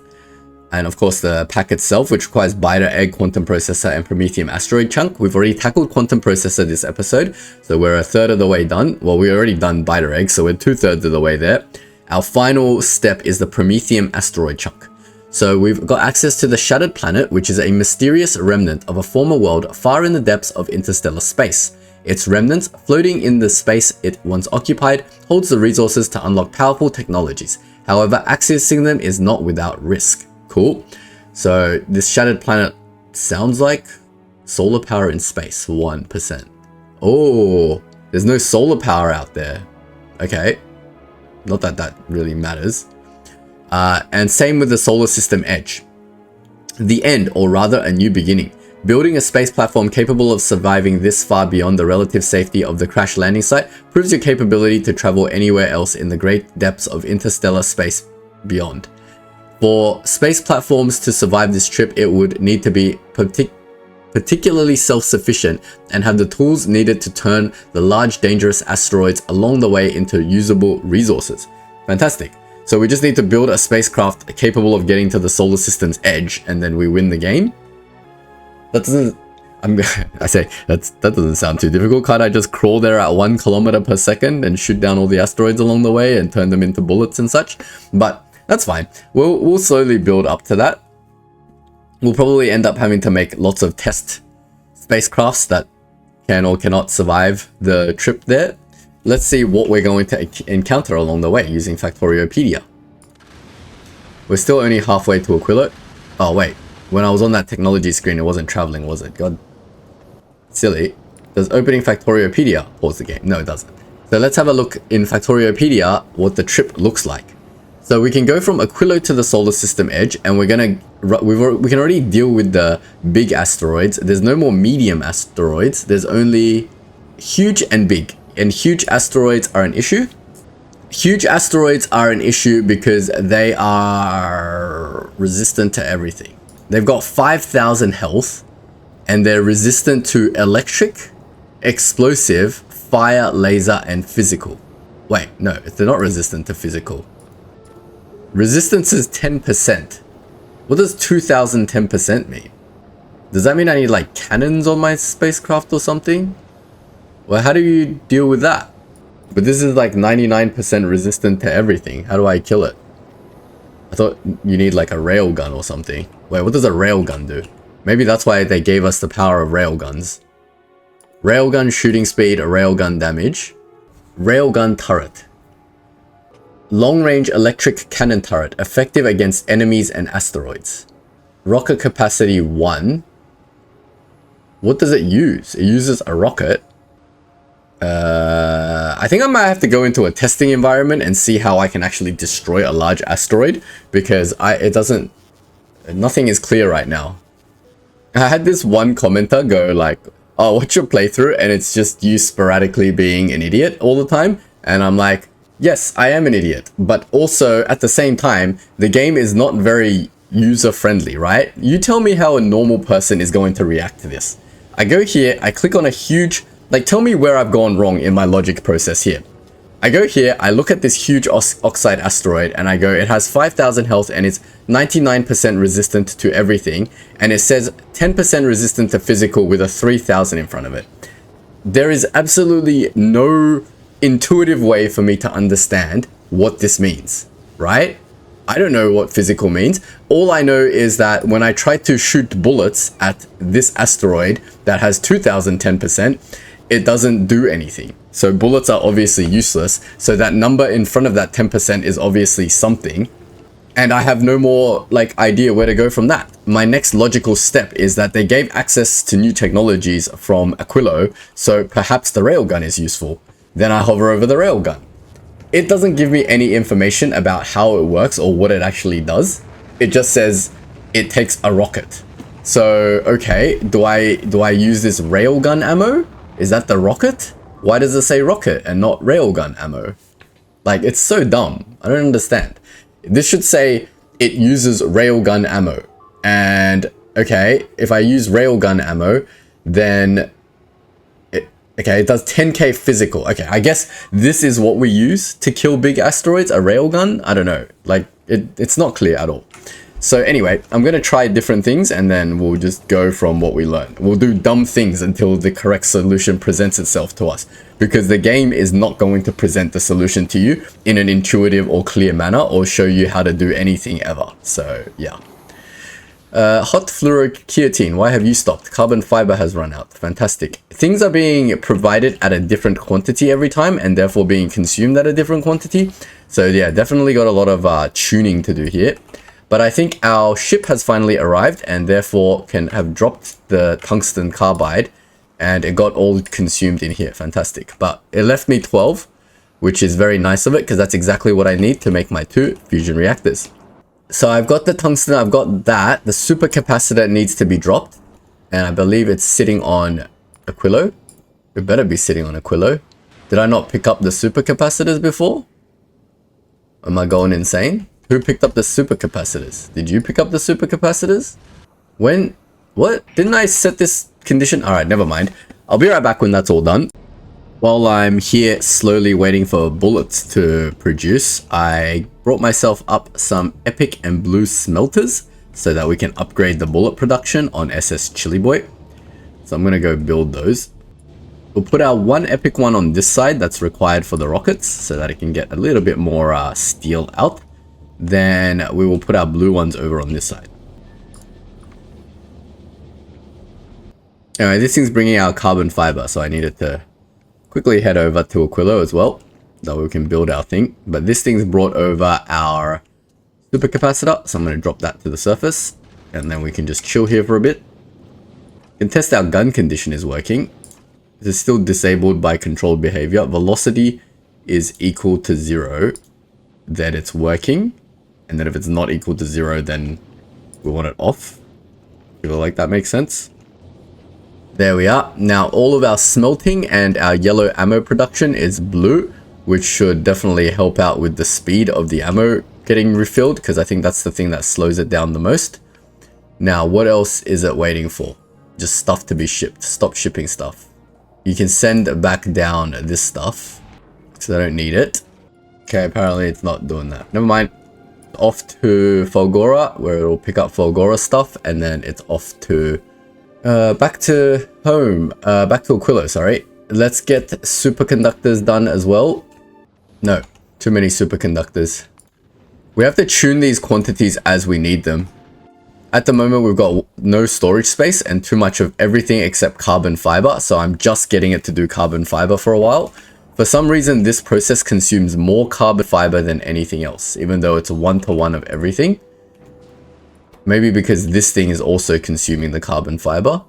And of course the pack itself, which requires Biter Egg, Quantum Processor, and Prometheum Asteroid Chunk. We've already tackled Quantum Processor this episode, so we're a third of the way done. Well, we've already done Biter Egg, so we're 2/3 of the way there. Our final step is the Prometheum Asteroid Chunk. So we've got access to the Shattered Planet, which is a mysterious remnant of a former world far in the depths of interstellar space. Its remnants, floating in the space it once occupied, holds the resources to unlock powerful technologies. However, accessing them is not without risk. Cool. So this Shattered Planet sounds like solar power in space, 1%. Oh, there's no solar power out there. Okay. Not that that really matters. And same with the Solar System Edge. The end, or rather a new beginning. Building a space platform capable of surviving this far beyond the relative safety of the crash landing site proves your capability to travel anywhere else in the great depths of interstellar space beyond. For space platforms to survive this trip, it would need to be particularly self-sufficient and have the tools needed to turn the large dangerous asteroids along the way into usable resources. Fantastic. So we just need to build a spacecraft capable of getting to the solar system's edge, and then we win the game. That doesn't... that doesn't sound too difficult. Can't I just crawl there at 1 kilometer per second and shoot down all the asteroids along the way and turn them into bullets and such? But that's fine. We'll slowly build up to that. We'll probably end up having to make lots of test spacecrafts that can or cannot survive the trip there. Let's see what we're going to encounter along the way using Factoriopedia. We're still only halfway to Aquilo. Oh wait, when I was on that technology screen, it wasn't traveling, was it? God, silly. Does opening Factoriopedia pause the game? No, it doesn't. So let's have a look in Factoriopedia what the trip looks like. So we can go from Aquilo to the solar system edge, and we can already deal with the big asteroids. There's no more medium asteroids. There's only huge and big, and huge asteroids are an issue. Huge asteroids are an issue because they are resistant to everything. They've got 5,000 health and they're resistant to electric, explosive, fire, laser, and physical. Wait, no, they're not resistant to physical. Resistance is 10%. What does 2,000 10% mean? Does that mean I need like cannons on my spacecraft or something? Well, how do you deal with that? But this is like 99% resistant to everything. How do I kill it? I thought you need like a railgun or something. Wait, what does a railgun do? Maybe that's why they gave us the power of railguns. Railgun shooting speed, railgun damage. Railgun turret. Long-range electric cannon turret, effective against enemies and asteroids. Rocket capacity 1. What does it use? It uses a rocket. I think I might have to go into a testing environment and see how I can actually destroy a large asteroid, because nothing is clear right now. I had this one commenter go like, oh, what's your playthrough? And it's just you sporadically being an idiot all the time. And I'm like, yes, I am an idiot. But also at the same time, the game is not very user-friendly, right? You tell me how a normal person is going to react to this. I go here, I click on a huge, like tell me where I've gone wrong in my logic process here. I go here, I look at this huge oxide asteroid and I go, it has 5,000 health and it's 99% resistant to everything. And it says 10% resistant to physical with a 3,000 in front of it. There is absolutely no intuitive way for me to understand what this means, right? I don't know what physical means. All I know is that when I try to shoot bullets at this asteroid that has 2,000 10%, it doesn't do anything. So bullets are obviously useless. So that number in front of that 10% is obviously something. And I have no more like idea where to go from that. My next logical step is that they gave access to new technologies from Aquilo. So perhaps the railgun is useful. Then I hover over the railgun. It doesn't give me any information about how it works or what it actually does. It just says it takes a rocket. So, okay, do I use this railgun ammo? Is that the rocket? Why does it say rocket and not railgun ammo? Like, it's so dumb. I don't understand. This should say it uses railgun ammo. And, okay, if I use railgun ammo, then okay, it does 10k physical. Okay, I guess this is what we use to kill big asteroids, a railgun? I don't know. Like, it's not clear at all. So anyway, I'm going to try different things and then we'll just go from what we learn. We'll do dumb things until the correct solution presents itself to us. Because the game is not going to present the solution to you in an intuitive or clear manner or show you how to do anything ever. So, yeah. Hot fluorokeatine, why have you stopped? Carbon fiber has run out. Fantastic. Things are being provided at a different quantity every time and therefore being consumed at a different quantity. So yeah, definitely got a lot of tuning to do here. But I think our ship has finally arrived and therefore can have dropped the tungsten carbide and it got all consumed in here. Fantastic. But it left me 12, which is very nice of it because that's exactly what I need to make my 2 fusion reactors. So I've got the tungsten, I've got that. The supercapacitor needs to be dropped. And I believe it's sitting on Aquilo. It better be sitting on Aquilo. Did I not pick up the supercapacitors before? Am I going insane? Who picked up the supercapacitors? Did you pick up the supercapacitors? When? What? Didn't I set this condition? Alright, never mind. I'll be right back when that's all done. While I'm here slowly waiting for bullets to produce, I brought myself up some epic and blue smelters so that we can upgrade the bullet production on SS Chili Boy. So I'm going to go build those. We'll put our one epic one on this side that's required for the rockets so that it can get a little bit more steel out. Then we will put our blue ones over on this side. Anyway, this thing's bringing out carbon fiber, so I needed to quickly head over to Aquilo as well, that we can build our thing. But this thing's brought over our supercapacitor, so I'm going to drop that to the surface, and then we can just chill here for a bit. We can test our gun condition is working. This is still disabled by controlled behavior. Velocity is equal to 0, then it's working. And then if it's not equal to 0, then we want it off. Feel like that makes sense. There we are. Now all of our smelting and our yellow ammo production is blue. which should definitely help out with the speed of the ammo getting refilled, because I think that's the thing that slows it down the most. Now, what else is it waiting for? Just stuff to be shipped. Stop shipping stuff. You can send back down this stuff, because I don't need it. Okay, apparently it's not doing that. Never mind. Off to Fulgora, where it'll pick up Fulgora stuff, and then it's off to back to home, back to Aquilo, sorry. Let's get superconductors done as well. No, too many superconductors. We have to tune these quantities as we need them. At the moment, we've got no storage space and too much of everything except carbon fiber, so I'm just getting it to do carbon fiber for a while. For some reason, this process consumes more carbon fiber than anything else, even though it's a 1-to-1 of everything. Maybe because this thing is also consuming the carbon fiber.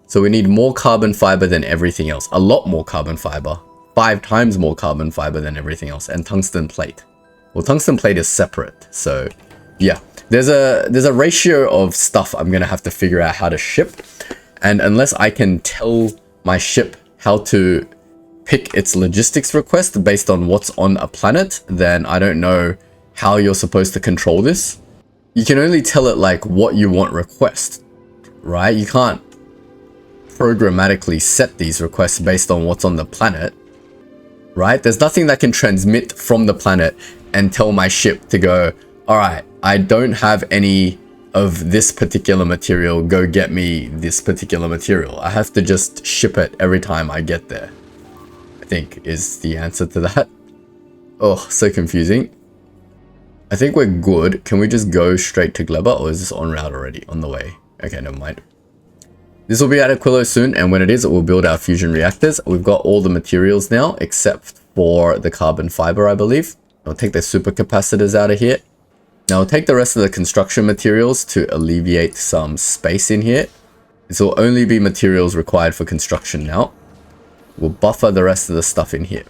So we need more carbon fiber than everything else. A lot more carbon fiber. 5 times more carbon fiber than everything else. And tungsten plate. Well, tungsten plate is separate. So yeah, there's a ratio of stuff I'm going to have to figure out how to ship. And unless I can tell my ship how to pick its logistics request based on what's on a planet, then I don't know how you're supposed to control this. You can only tell it like what you want request, right? You can't programmatically set these requests based on what's on the planet, right? There's nothing that can transmit from the planet and tell my ship to go, all right, I don't have any of this particular material, go get me this particular material. I have to just ship it every time I get there, I think is the answer to that. Oh, so confusing. I think we're good. Can we just go straight to Gleba, or is this en route already on the way? Okay, never mind. This will be at Aquilo soon, and when it is, it will build our fusion reactors. We've got all the materials now, except for the carbon fiber, I believe. I'll take the supercapacitors out of here. Now I'll take the rest of the construction materials to alleviate some space in here. This will only be materials required for construction now. We'll buffer the rest of the stuff in here.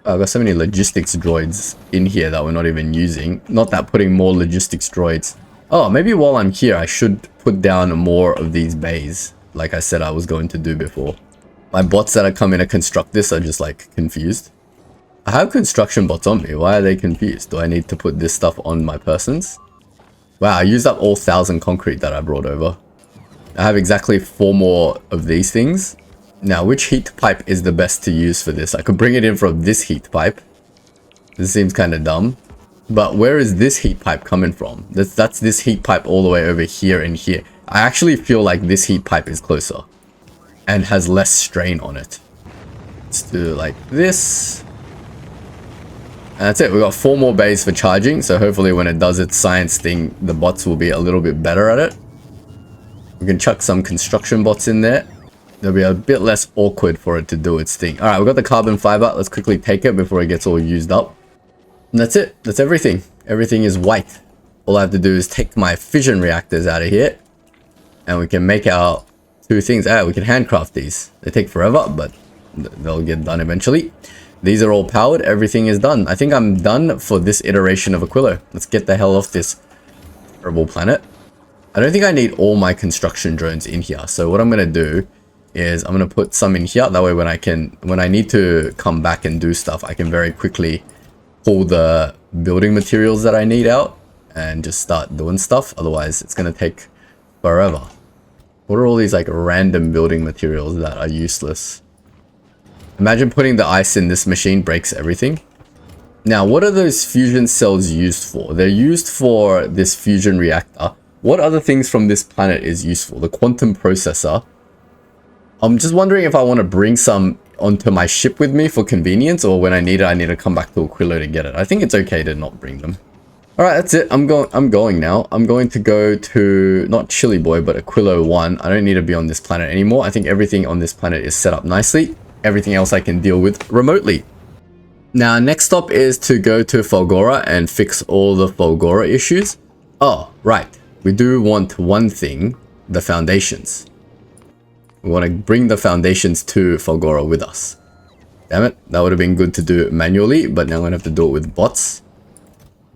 I've got so many logistics droids in here that we're not even using. Not that putting more logistics droids. Oh, maybe while I'm here, I should put down more of these bays, like I said I was going to do before. My bots that are coming to construct this are just like confused. I have construction bots on me. Why are they confused? Do I need to put this stuff on my persons? Wow, I used up all 1,000 concrete that I brought over. I have exactly 4 more of these things. Now, which heat pipe is the best to use for this? I could bring it in from this heat pipe. This seems kind of dumb. But where is this heat pipe coming from? That's this heat pipe all the way over here and here. I actually feel like this heat pipe is closer and has less strain on it. Let's do it like this. And that's it. We've got 4 more bays for charging. So hopefully when it does its science thing, the bots will be a little bit better at it. We can chuck some construction bots in there. They'll be a bit less awkward for it to do its thing. All right, we've got the carbon fiber. Let's quickly take it before it gets all used up. And that's it. That's everything. Everything is white. All I have to do is take my fission reactors out of here. And we can make our 2 things. Ah, we can handcraft these. They take forever, but they'll get done eventually. These are all powered. Everything is done. I think I'm done for this iteration of Aquilo. Let's get the hell off this terrible planet. I don't think I need all my construction drones in here. So what I'm going to do is I'm going to put some in here. That way when I need to come back and do stuff, I can very quickly pull the building materials that I need out and just start doing stuff. Otherwise, it's going to take forever. What are all these like random building materials that are useless? Imagine putting the ice in this machine breaks everything. Now, what are those fusion cells used for? They're used for this fusion reactor. What other things from this planet is useful? The quantum processor. I'm just wondering if I want to bring some onto my ship with me for convenience, or when I need it, I need to come back to Aquilo to get it. I think it's okay to not bring them. All right, that's it. I'm going now. I'm going to go to not Chili Boy, but Aquilo 1. I don't need to be on this planet anymore. I think everything on this planet is set up nicely. Everything else I can deal with remotely. Now, next stop is to go to Fulgora and fix all the Fulgora issues. Oh, right. We do want one thing, the foundations. We want to bring the foundations to Fulgora with us. Damn it, that would have been good to do manually, but now I'm going to have to do it with bots.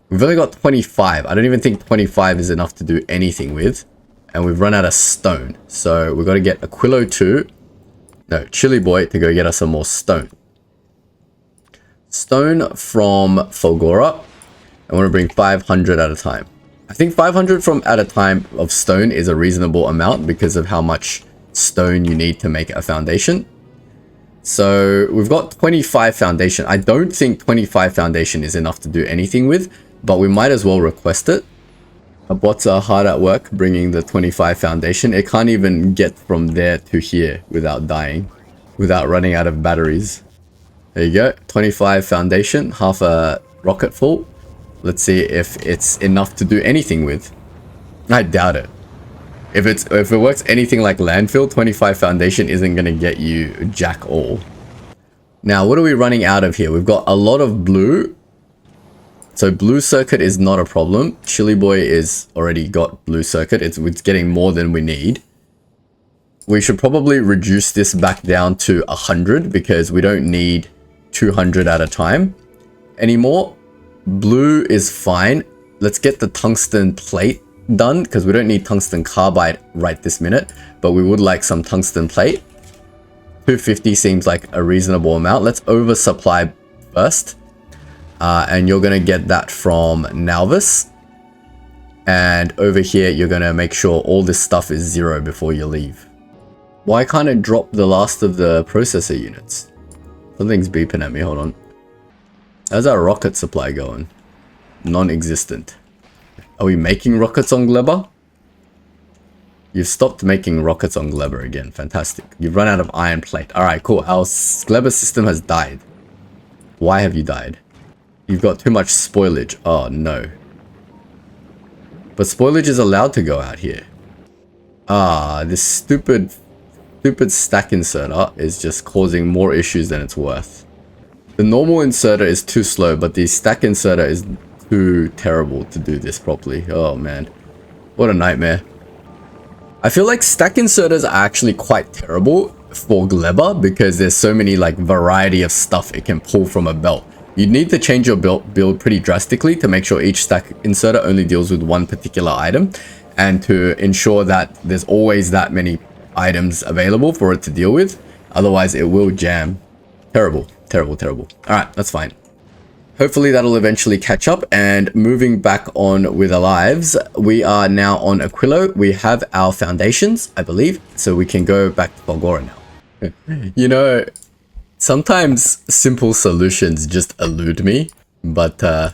We've only got 25. I don't even think 25 is enough to do anything with. And we've run out of stone. So we've got to get Aquilo 2. No, Chili Boy to go get us some more stone. Stone from Fulgora. I want to bring 500 at a time. I think 500 from at a time of stone is a reasonable amount because of how much stone you need to make a foundation. So we've got 25 foundation. I don't think 25 foundation is enough to do anything with, but we might as well request it. Our bots are hard at work bringing the 25 foundation. It can't even get from there to here without dying, without running out of batteries. There you go, 25 foundation, half a rocket full. Let's see if it's enough to do anything with. I doubt it. If it works anything like landfill, 25 foundation isn't going to get you jack all. Now, what are we running out of here? We've got a lot of blue. So blue circuit is not a problem. Chili Boy is already got blue circuit. It's getting more than we need. We should probably reduce this back down to 100 because we don't need 200 at a time anymore. Blue is fine. Let's get the tungsten plate done because we don't need tungsten carbide right this minute, but we would like some tungsten plate. 250 seems like a reasonable amount. Let's oversupply first. And you're going to get that from Nalvis. And over here, you're going to make sure all this stuff is 0 before you leave. Why can't it drop the last of the processor units? Something's beeping at me, hold on. How's our rocket supply going? Non-existent. Are we making rockets on Gleba? You've stopped making rockets on Gleba again, fantastic. You've run out of iron plate. Alright, cool. Our Gleba system has died. Why have you died? You've got too much spoilage. Oh no. But spoilage is allowed to go out here. This stupid stack inserter is just causing more issues than it's worth. The normal inserter is too slow, but the stack inserter is too terrible to do this properly. Oh man, what a nightmare. I feel like stack inserters are actually quite terrible for Gleba because there's so many like variety of stuff it can pull from a belt. You'd need to change your build pretty drastically to make sure each stack inserter only deals with one particular item and to ensure that there's always that many items available for it to deal with. Otherwise, it will jam. Terrible, terrible, terrible. All right, that's fine. Hopefully, that'll eventually catch up. And moving back on with our lives, we are now on Aquilo. We have our foundations, I believe, so we can go back to Fulgora now. You know, sometimes simple solutions just elude me, but I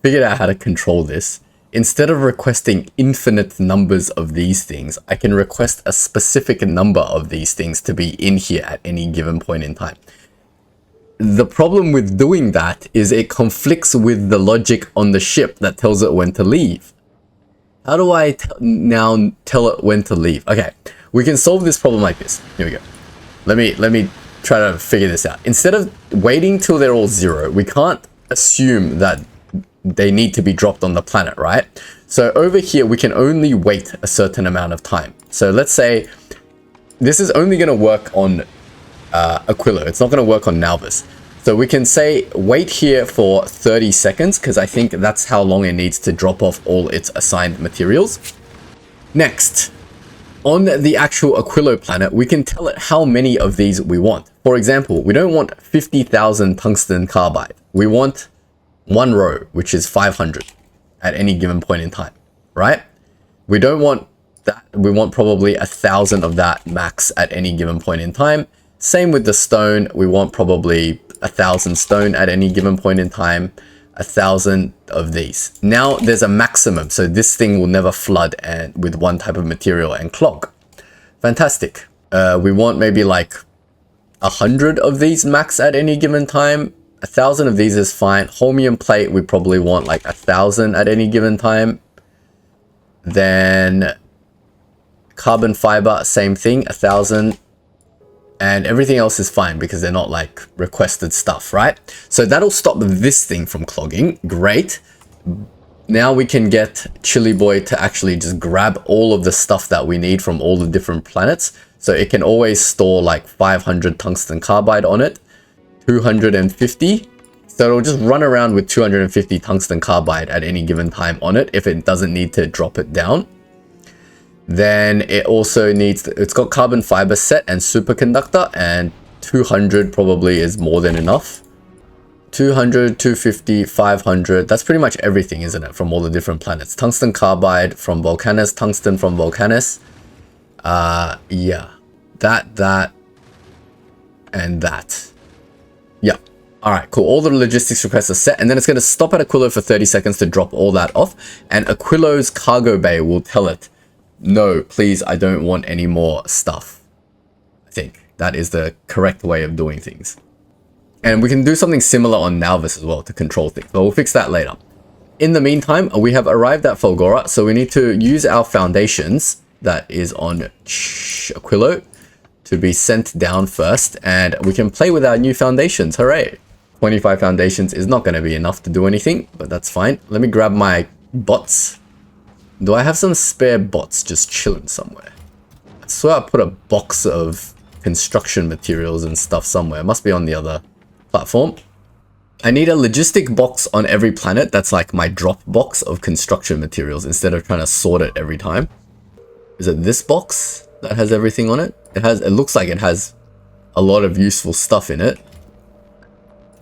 figured out how to control this. Instead of requesting infinite numbers of these things, I can request a specific number of these things to be in here at any given point in time. The problem with doing that is it conflicts with the logic on the ship that tells it when to leave. How do I now tell it when to leave? Okay, we can solve this problem like this. Here we go. Let me try to figure this out. Instead of waiting till they're all 0, we can't assume that they need to be dropped on the planet, right? So over here, we can only wait a certain amount of time. So let's say this is only going to work on Aquilo. It's not going to work on Nalvis. So we can say wait here for 30 seconds because I think that's how long it needs to drop off all its assigned materials. Next, on the actual Aquilo planet, we can tell it how many of these we want. For example, we don't want 50,000 tungsten carbide. We want one row, which is 500 at any given point in time, right? We don't want that. We want probably 1,000 of that max at any given point in time. Same with the stone. We want probably 1,000 stone at any given point in time. 1,000 of these. Now there's a maximum, so this thing will never flood and with one type of material and clog. Fantastic. We want maybe like 100 of these max at any given time. 1,000 of these is fine. Holmium plate, we probably want like 1,000 at any given time. Then carbon fiber, same thing, 1,000. And everything else is fine because they're not like requested stuff, right? So that'll stop this thing from clogging. Great. Now we can get Chili Boy to actually just grab all of the stuff that we need from all the different planets. So it can always store like 500 tungsten carbide on it. 250. So it'll just run around with 250 tungsten carbide at any given time on it if it doesn't need to drop it down. Then it also needs, it's got carbon fiber set and superconductor, and 200 probably is more than enough. 200, 250, 500. That's pretty much everything, isn't it? From all the different planets. Tungsten carbide from Volcanus, tungsten from Volcanus. Yeah. That, and that. Yeah. All right, cool. All the logistics requests are set, and then it's going to stop at Aquilo for 30 seconds to drop all that off, and Aquilo's cargo bay will tell it, no, please, I don't want any more stuff. I think that is the correct way of doing things. And we can do something similar on Nalvis as well to control things, but we'll fix that later. In the meantime, we have arrived at Fulgora, so we need to use our foundations that is on Aquilo to be sent down first, and we can play with our new foundations. Hooray! 25 foundations is not going to be enough to do anything, but that's fine. Let me grab my bots. Do I have some spare bots just chilling somewhere? I swear I put a box of construction materials and stuff somewhere. It must be on the other platform. I need a logistic box on every planet. That's like my drop box of construction materials instead of trying to sort it every time. Is it this box that has everything on it? It looks like it has a lot of useful stuff in it,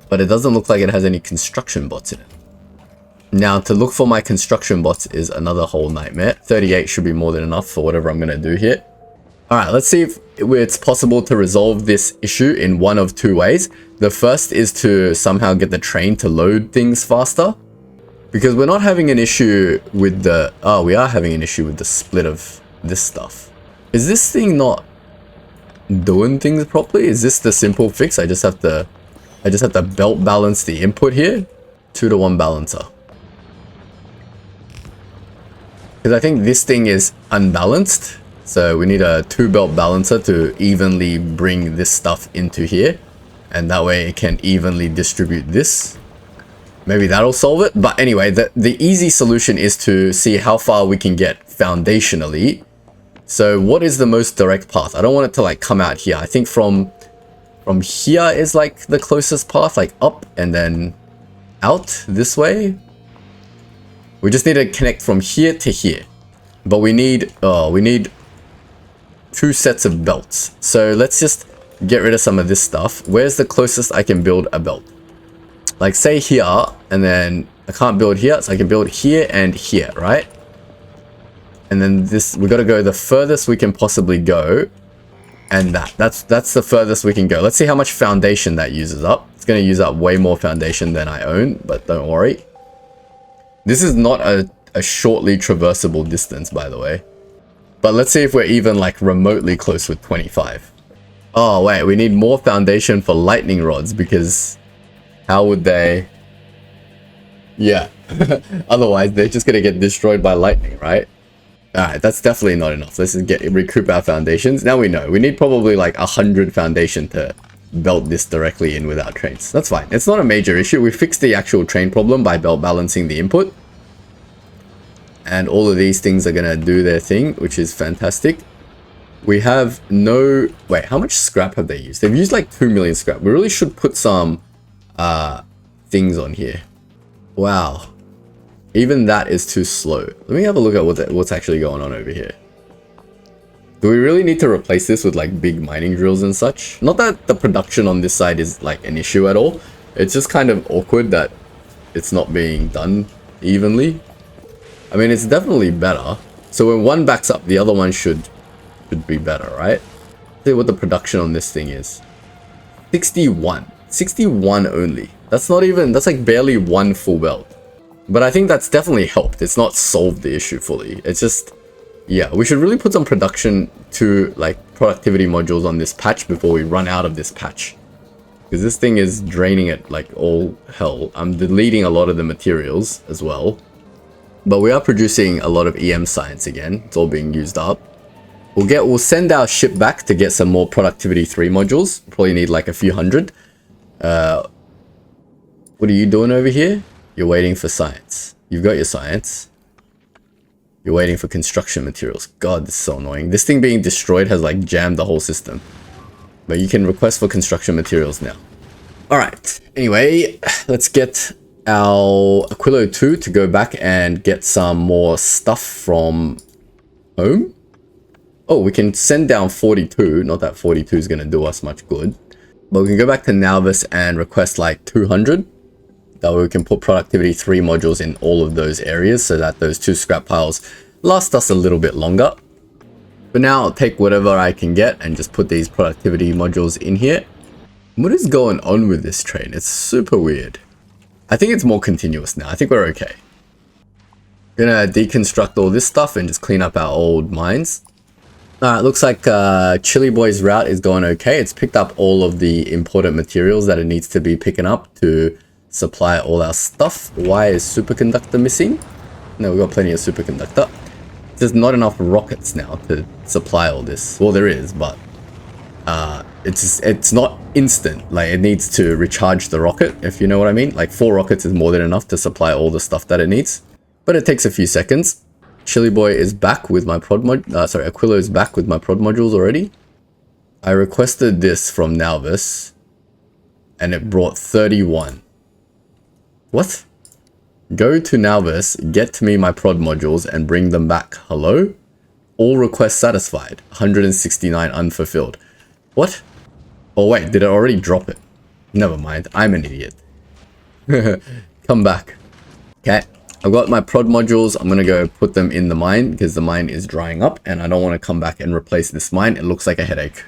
but it doesn't look like it has any construction bots in it. Now, to look for my construction bots is another whole nightmare. 38 should be more than enough for whatever I'm going to do here. All right, let's see if it's possible to resolve this issue in one of two ways. The first is to somehow get the train to load things faster, because we're not having an issue with the... Oh, we are having an issue with the split of this stuff. Is this thing not doing things properly? Is this the simple fix? I just have to belt balance the input here. 2-to-1 balancer. Because I think this thing is unbalanced. So we need a 2-belt balancer to evenly bring this stuff into here. And that way it can evenly distribute this. Maybe that'll solve it. But anyway, the easy solution is to see how far we can get foundationally. So what is the most direct path? I don't want it to like come out here. I think from here is like the closest path, like up and then out this way. We just need to connect from here to here. But we need 2 sets of belts. So let's just get rid of some of this stuff. Where's the closest I can build a belt? Like say here, and then I can't build here, so I can build here and here, right? And then this, we got to go the furthest we can possibly go, and that's the furthest we can go. Let's see how much foundation that uses up. It's going to use up way more foundation than I own, but don't worry. This is not a shortly traversable distance, by the way. But let's see if we're even like remotely close with 25. Oh wait, we need more foundation for lightning rods, because how would they... Yeah, otherwise they're just gonna get destroyed by lightning, right? Alright, that's definitely not enough. Let's just recoup our foundations. Now we know. We need probably like 100 foundation to belt this directly in with our trains. That's fine. It's not a major issue. We fixed the actual train problem by belt balancing the input. And all of these things are gonna do their thing, which is fantastic. We have no... Wait, how much scrap have they used? They've used like 2 million scrap. We really should put some things on here. Wow. Even that is too slow. Let me have a look at what's actually going on over here. Do we really need to replace this with like big mining drills and such? Not that the production on this side is like an issue at all. It's just kind of awkward that it's not being done evenly. I mean, it's definitely better. So when one backs up, the other one should be better, right? Let's see what the production on this thing is. 61. 61 only. That's not even... That's like barely one full belt. But I think that's definitely helped. It's not solved the issue fully. It's just... Yeah, we should really put some production to like productivity modules on this patch before we run out of this patch. Because this thing is draining it like all hell. I'm deleting a lot of the materials as well. But we are producing a lot of EM science again. It's all being used up. We'll send our ship back to get some more productivity 3 modules. Probably need like a few hundred. What are you doing over here? You're waiting for science. You've got your science. You're waiting for construction materials. God, this is so annoying. This thing being destroyed has like jammed the whole system. But you can request for construction materials now. Alright, anyway, let's get our Aquilo 2 to go back and get some more stuff from home. Oh, we can send down 42. Not that 42 is going to do us much good. But we can go back to Nalvis and request like 200. That way we can put productivity 3 modules in all of those areas so that those 2 scrap piles last us a little bit longer. For now, I'll take whatever I can get and just put these productivity modules in here. What is going on with this train? It's super weird. I think it's more continuous now. I think we're okay. Gonna deconstruct all this stuff and just clean up our old mines. Alright, looks like Chili Boy's route is going okay. It's picked up all of the important materials that it needs to be picking up to supply all our stuff. Why is superconductor missing? No, we've got plenty of superconductor. There's not enough rockets now to supply all this. Well, there is, but it's not instant. Like, it needs to recharge the rocket, if you know what I mean. Like, 4 rockets is more than enough to supply all the stuff that it needs, but it takes a few seconds. Chili Boy is back with my prod Aquilo is back with my prod modules already. I requested this from Nalvis and it brought 31. What? Go to Nalvis, get me my prod modules and bring them back. Hello? All requests satisfied. 169 unfulfilled. What? Oh wait, did it already drop it? Never mind, I'm an idiot. Come back. Okay, I've got my prod modules. I'm gonna go put them in the mine because the mine is drying up and I don't want to come back and replace this mine. It looks like a headache.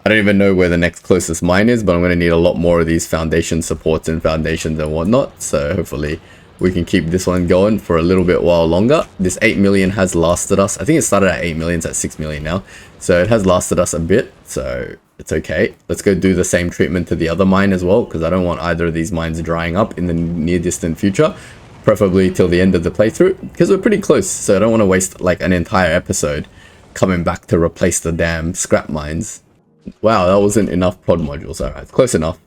I don't even know where the next closest mine is, but I'm going to need a lot more of these foundation supports and foundations and whatnot. So hopefully we can keep this one going for a little bit while longer. This 8 million has lasted us. I think it started at 8 million, it's at 6 million now. So it has lasted us a bit, so it's okay. Let's go do the same treatment to the other mine as well, because I don't want either of these mines drying up in the near distant future. Preferably till the end of the playthrough, because we're pretty close. So I don't want to waste like an entire episode coming back to replace the damn scrap mines. Wow, that wasn't enough prod modules. Alright, close enough.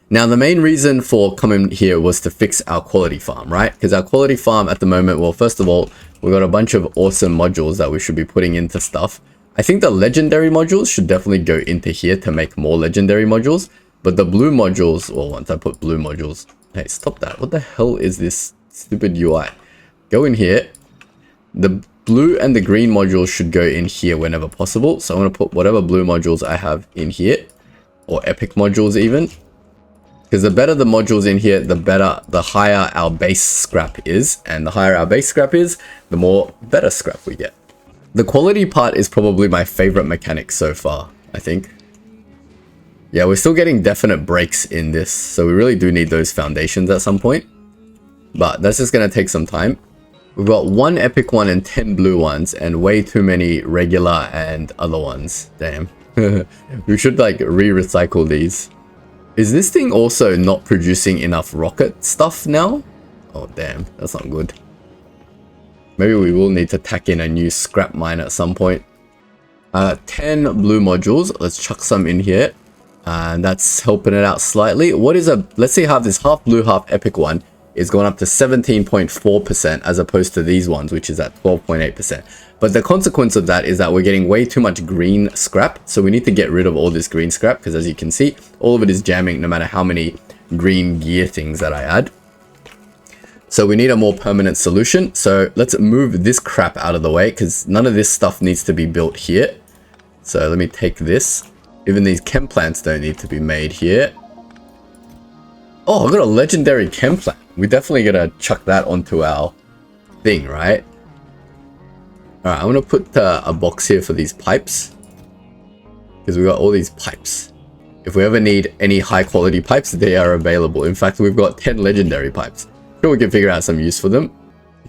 Now, the main reason for coming here was to fix our quality farm, right? Because our quality farm at the moment, well, first of all, we've got a bunch of awesome modules that we should be putting into stuff. I think the legendary modules should definitely go into here to make more legendary modules. But the blue modules, well, once I put blue modules... Hey, stop that. What the hell is this stupid UI? Go in here. The blue and the green modules should go in here whenever possible. So I'm going to put whatever blue modules I have in here. Or epic modules even. Because the better the modules in here, the higher our base scrap is. And the higher our base scrap is, the more better scrap we get. The quality part is probably my favorite mechanic so far, I think. Yeah, we're still getting definite breaks in this. So we really do need those foundations at some point. But that's just going to take some time. We've got 1 epic one and 10 blue ones. And way too many regular and other ones. Damn. We should like re-recycle these. Is this thing also not producing enough rocket stuff now? Oh, damn. That's not good. Maybe we will need to tack in a new scrap mine at some point. 10 blue modules. Let's chuck some in here. And that's helping it out slightly. What is a... Let's see how this half blue, half epic one is going up to 17.4% as opposed to these ones, which is at 12.8%. But the consequence of that is that we're getting way too much green scrap. So we need to get rid of all this green scrap because, as you can see, all of it is jamming no matter how many green gear things that I add. So we need a more permanent solution. So let's move this crap out of the way because none of this stuff needs to be built here. So let me take this. Even these chem plants don't need to be made here. Oh, I've got a legendary chem plant. We definitely gotta chuck that onto our thing, right? Alright, I'm gonna put a box here for these pipes. Because we got all these pipes. If we ever need any high quality pipes, they are available. In fact, we've got 10 legendary pipes. Sure, we can figure out some use for them.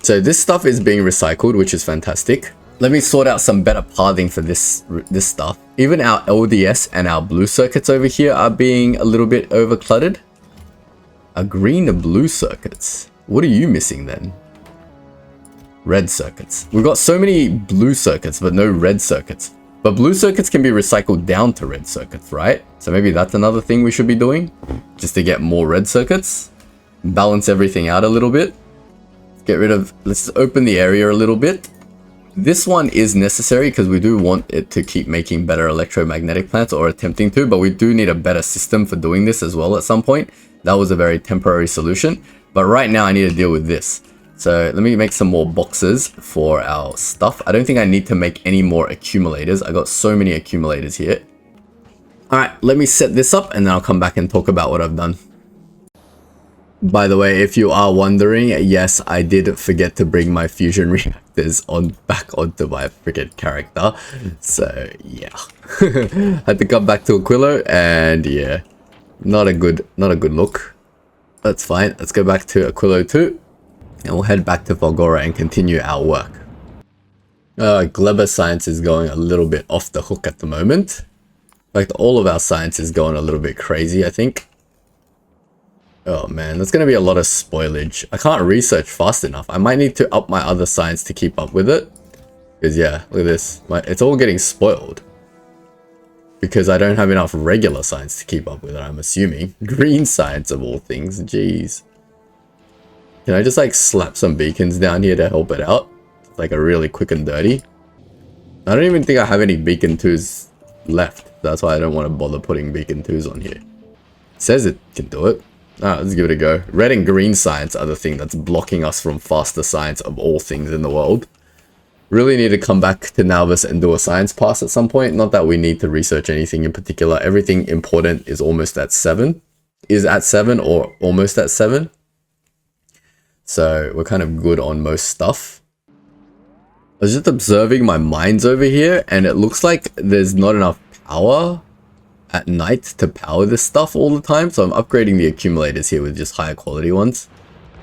So this stuff is being recycled, which is fantastic. Let me sort out some better pathing for this stuff. Even our LDS and our blue circuits over here are being a little bit overcluttered. A green and blue circuits. What are you missing then? Red circuits. We've got so many blue circuits, but no red circuits. But blue circuits can be recycled down to red circuits, right? So maybe that's another thing we should be doing. Just to get more red circuits. Balance everything out a little bit. Get rid of... Let's open the area a little bit. This one is necessary because we do want it to keep making better electromagnetic plants, or attempting to, but we do need a better system for doing this as well at some point. That was a very temporary solution, but right now I need to deal with this. So let me make some more boxes for our stuff. I don't think I need to make any more accumulators. I got so many accumulators here. All right, let me set this up and then I'll come back and talk about what I've done. By the way, if you are wondering, yes, I did forget to bring my fusion reactors back onto my freaking character. So yeah, had to come back to Aquilo, and yeah, not a good look. That's fine. Let's go back to Aquilo 2, and we'll head back to Volgora and continue our work. Gleba science is going a little bit off the hook at the moment. In fact, all of our science is going a little bit crazy, I think. Oh man, there's going to be a lot of spoilage. I can't research fast enough. I might need to up my other science to keep up with it. Because yeah, look at this. It's all getting spoiled. Because I don't have enough regular science to keep up with it, I'm assuming. Green science of all things, jeez. Can I just like slap some beacons down here to help it out? Like a really quick and dirty. I don't even think I have any beacon 2s left. That's why I don't want to bother putting beacon 2s on here. It says it can do it. Alright, let's give it a go. Red and green science are the thing that's blocking us from faster science of all things in the world. Really need to come back to Nauvis and do a science pass at some point. Not that we need to research anything in particular. Everything important is almost at 7. Is at 7 or almost at 7. So we're kind of good on most stuff. I was just observing my mines over here, and it looks like there's not enough power at night to power this stuff all the time, so I'm upgrading the accumulators here with just higher quality ones.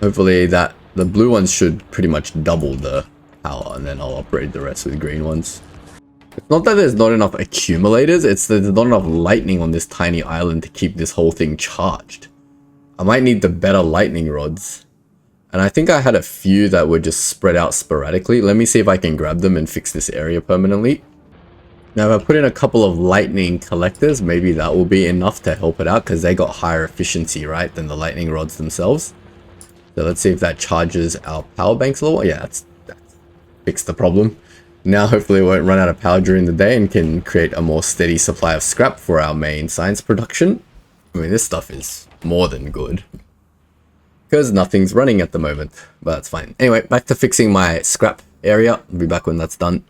Hopefully the blue ones should pretty much double the power, and then I'll upgrade the rest with green ones. It's not that there's not enough accumulators, it's that there's not enough lightning on this tiny island to keep this whole thing charged. I might need the better lightning rods. And I think I had a few that were just spread out sporadically. Let me see if I can grab them and fix this area permanently. Now, if I put in a couple of lightning collectors, maybe that will be enough to help it out, because they got higher efficiency, right, than the lightning rods themselves. So let's see if that charges our power banks a little. Yeah, that's fixed the problem. Now, hopefully, we won't run out of power during the day and can create a more steady supply of scrap for our main science production. I mean, this stuff is more than good, because nothing's running at the moment, but that's fine. Anyway, back to fixing my scrap area. I'll be back when that's done.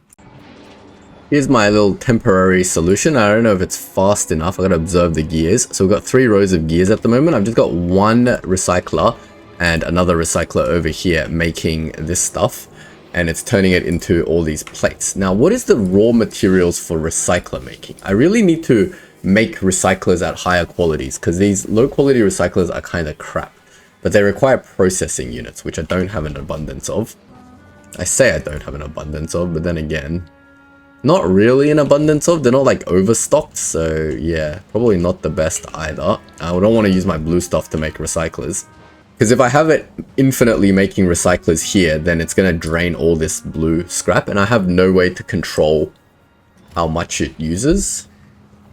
Here's my little temporary solution. I don't know if it's fast enough. I gotta observe the gears. So we've got 3 rows of gears at the moment. I've just got one recycler and another recycler over here making this stuff, and it's turning it into all these plates. Now, what is the raw materials for recycler making? I really need to make recyclers at higher qualities, because these low quality recyclers are kind of crap, but they require processing units, which I don't have an abundance of. I say I don't have an abundance of, but then again, not really an abundance of. They're not like overstocked, so yeah, probably not the best either. I don't want to use my blue stuff to make recyclers, because if I have it infinitely making recyclers here, then it's going to drain all this blue scrap, and I have no way to control how much it uses.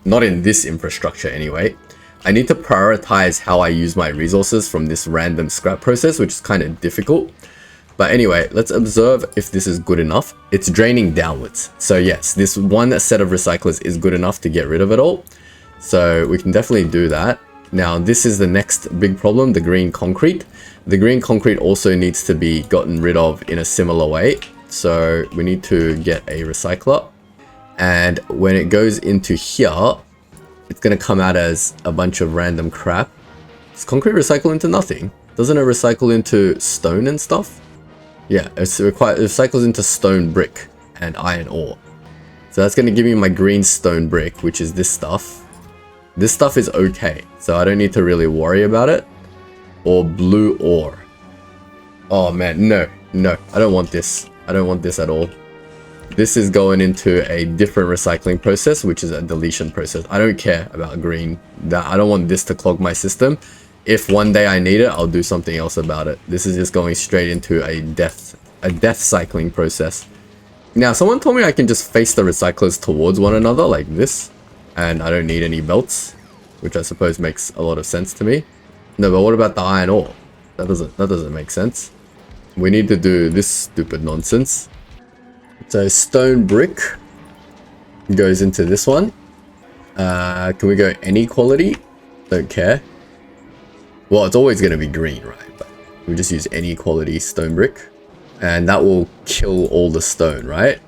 Not in this infrastructure anyway. I need to prioritize how I use my resources from this random scrap process, which is kind of difficult. But anyway, let's observe if this is good enough. It's draining downwards. So yes, this one set of recyclers is good enough to get rid of it all. So we can definitely do that. Now, this is the next big problem, the green concrete. The green concrete also needs to be gotten rid of in a similar way. So we need to get a recycler. And when it goes into here, it's going to come out as a bunch of random crap. Does concrete recycle into nothing? Doesn't it recycle into stone and stuff? Yeah, it recycles into stone brick and iron ore. So that's going to give me my green stone brick, which is this stuff. This stuff is okay, so I don't need to really worry about it. Or blue ore. Oh man, no, I don't want this. I don't want this at all. This is going into a different recycling process, which is a deletion process. I don't care about green. I don't want this to clog my system. If one day I need it, I'll do something else about it. This is just going straight into a death cycling process. Now, someone told me I can just face the recyclers towards one another like this, and I don't need any belts, which I suppose makes a lot of sense to me. No, but what about the iron ore? That doesn't make sense. We need to do this stupid nonsense. So stone brick goes into this one. Can we go any quality? Don't care. Well, it's always going to be green, right? But we just use any quality stone brick, and that will kill all the stone, right?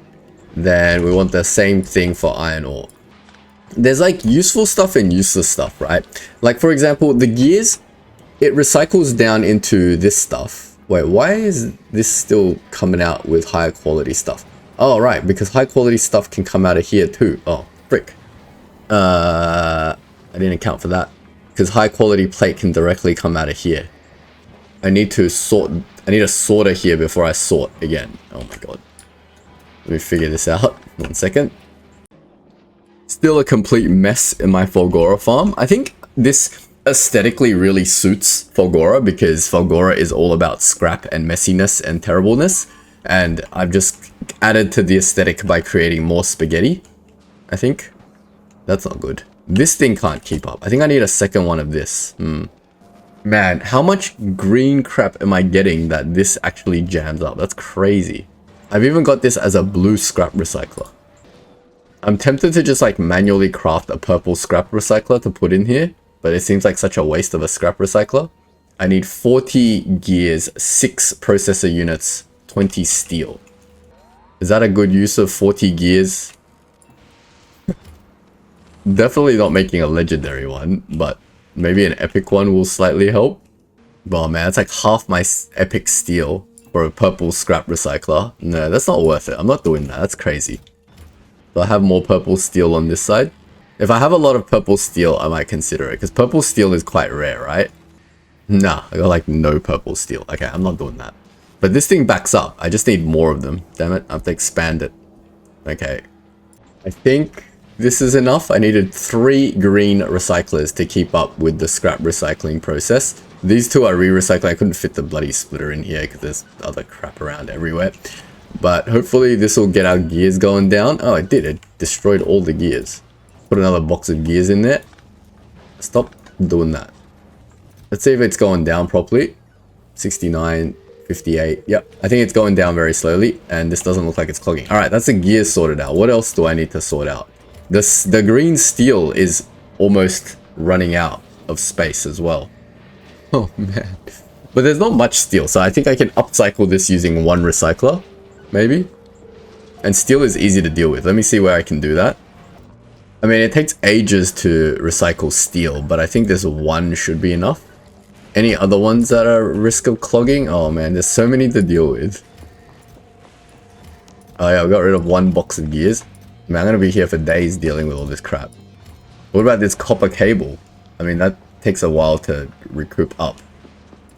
Then we want the same thing for iron ore. There's like useful stuff and useless stuff, right? Like for example, the gears, it recycles down into this stuff. Wait, why is this still coming out with higher quality stuff? Oh, right, because high quality stuff can come out of here too. Oh, frick. I didn't account for that. Because high quality plate can directly come out of here. I need a sorter here before I sort again. Oh my god. Let me figure this out. 1 second. Still a complete mess in my Fulgora farm. I think this aesthetically really suits Fulgora because Fulgora is all about scrap and messiness and terribleness. And I've just added to the aesthetic by creating more spaghetti. I think. That's not good. This thing can't keep up. I think I need a second one of this. Man, how much green crap am I getting that this actually jams up? That's crazy. I've even got this as a blue scrap recycler. I'm tempted to just like manually craft a purple scrap recycler to put in here, but it seems like such a waste of a scrap recycler. I need 40 gears, 6 processor units, 20 steel. Is that a good use of 40 gears? Definitely not making a legendary one, but maybe an epic one will slightly help. Oh man, it's like half my epic steel for a purple scrap recycler. No, that's not worth it. I'm not doing that. That's crazy. Do I have more purple steel on this side? If I have a lot of purple steel, I might consider it, because purple steel is quite rare, right? Nah, I got like no purple steel. Okay, I'm not doing that. But this thing backs up. I just need more of them. Damn it, I have to expand it. Okay. I think this is enough. I needed 3 green recyclers to keep up with the scrap recycling process. These 2 are re-recycling. I couldn't fit the bloody splitter in here because there's other crap around everywhere. But hopefully this will get our gears going down. Oh, it did. It destroyed all the gears. Put another box of gears in there. Stop doing that. Let's see if it's going down properly. 69, 58. Yep, I think it's going down very slowly. And this doesn't look like it's clogging. All right, that's the gears sorted out. What else do I need to sort out? The green steel is almost running out of space as well. Oh man. But there's not much steel, so I think I can upcycle this using 1 recycler, maybe. And steel is easy to deal with. Let me see where I can do that. I mean, it takes ages to recycle steel, but I think this 1 should be enough. Any other ones that are at risk of clogging? Oh man, there's so many to deal with. Oh yeah, I got rid of 1 box of gears. Man, I'm gonna be here for days dealing with all this crap. What about this copper cable? I mean, that takes a while to recoup up.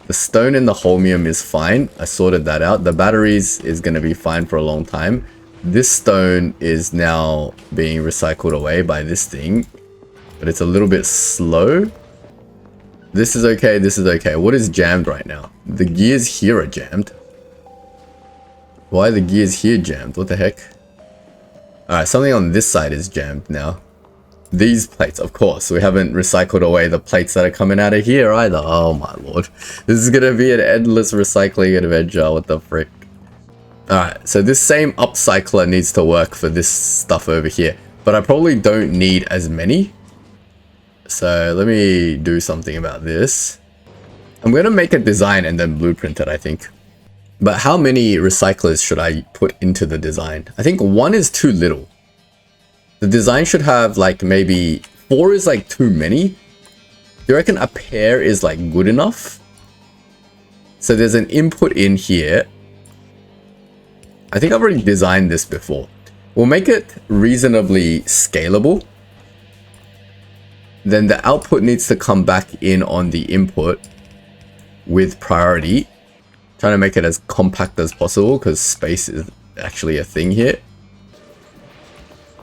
The stone in the holmium is fine. I sorted that out. The batteries is gonna be fine for a long time. This stone is now being recycled away by this thing, but it's a little bit slow. This is okay, this is okay. What is jammed right now? The gears here are jammed. Why are the gears here jammed? What the heck? Alright, something on this side is jammed now. These plates, of course. We haven't recycled away the plates that are coming out of here either. Oh my lord. This is gonna be an endless recycling adventure. What the frick? Alright, so this same upcycler needs to work for this stuff over here. But I probably don't need as many. So let me do something about this. I'm gonna make a design and then blueprint it, I think. But how many recyclers should I put into the design? I think 1 is too little. The design should have like maybe 4 is like too many. Do you reckon a pair is like good enough? So there's an input in here. I think I've already designed this before. We'll make it reasonably scalable. Then the output needs to come back in on the input with priority. Trying to make it as compact as possible because space is actually a thing here.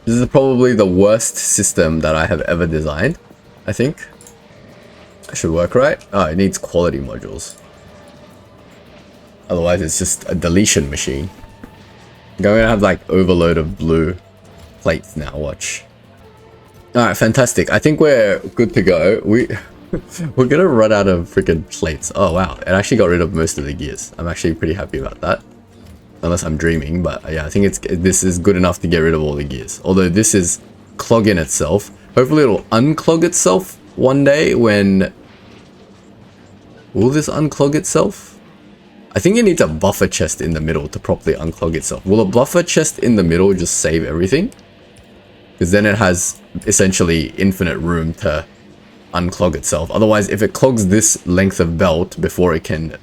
This is probably the worst system that I have ever designed, I think. It should work right. Oh, it needs quality modules. Otherwise, it's just a deletion machine. I'm gonna have like overload of blue plates now, watch. Alright, fantastic. I think we're good to go. We're gonna run out of freaking plates. Oh wow, it actually got rid of most of the gears. I'm actually pretty happy about that. Unless I'm dreaming, but yeah, I think this is good enough to get rid of all the gears. Although this is clogging itself. Hopefully it'll unclog itself one day when... Will this unclog itself? I think it needs a buffer chest in the middle to properly unclog itself. Will a buffer chest in the middle just save everything? Because then it has essentially infinite room to unclog itself. Otherwise, if it clogs this length of belt before it can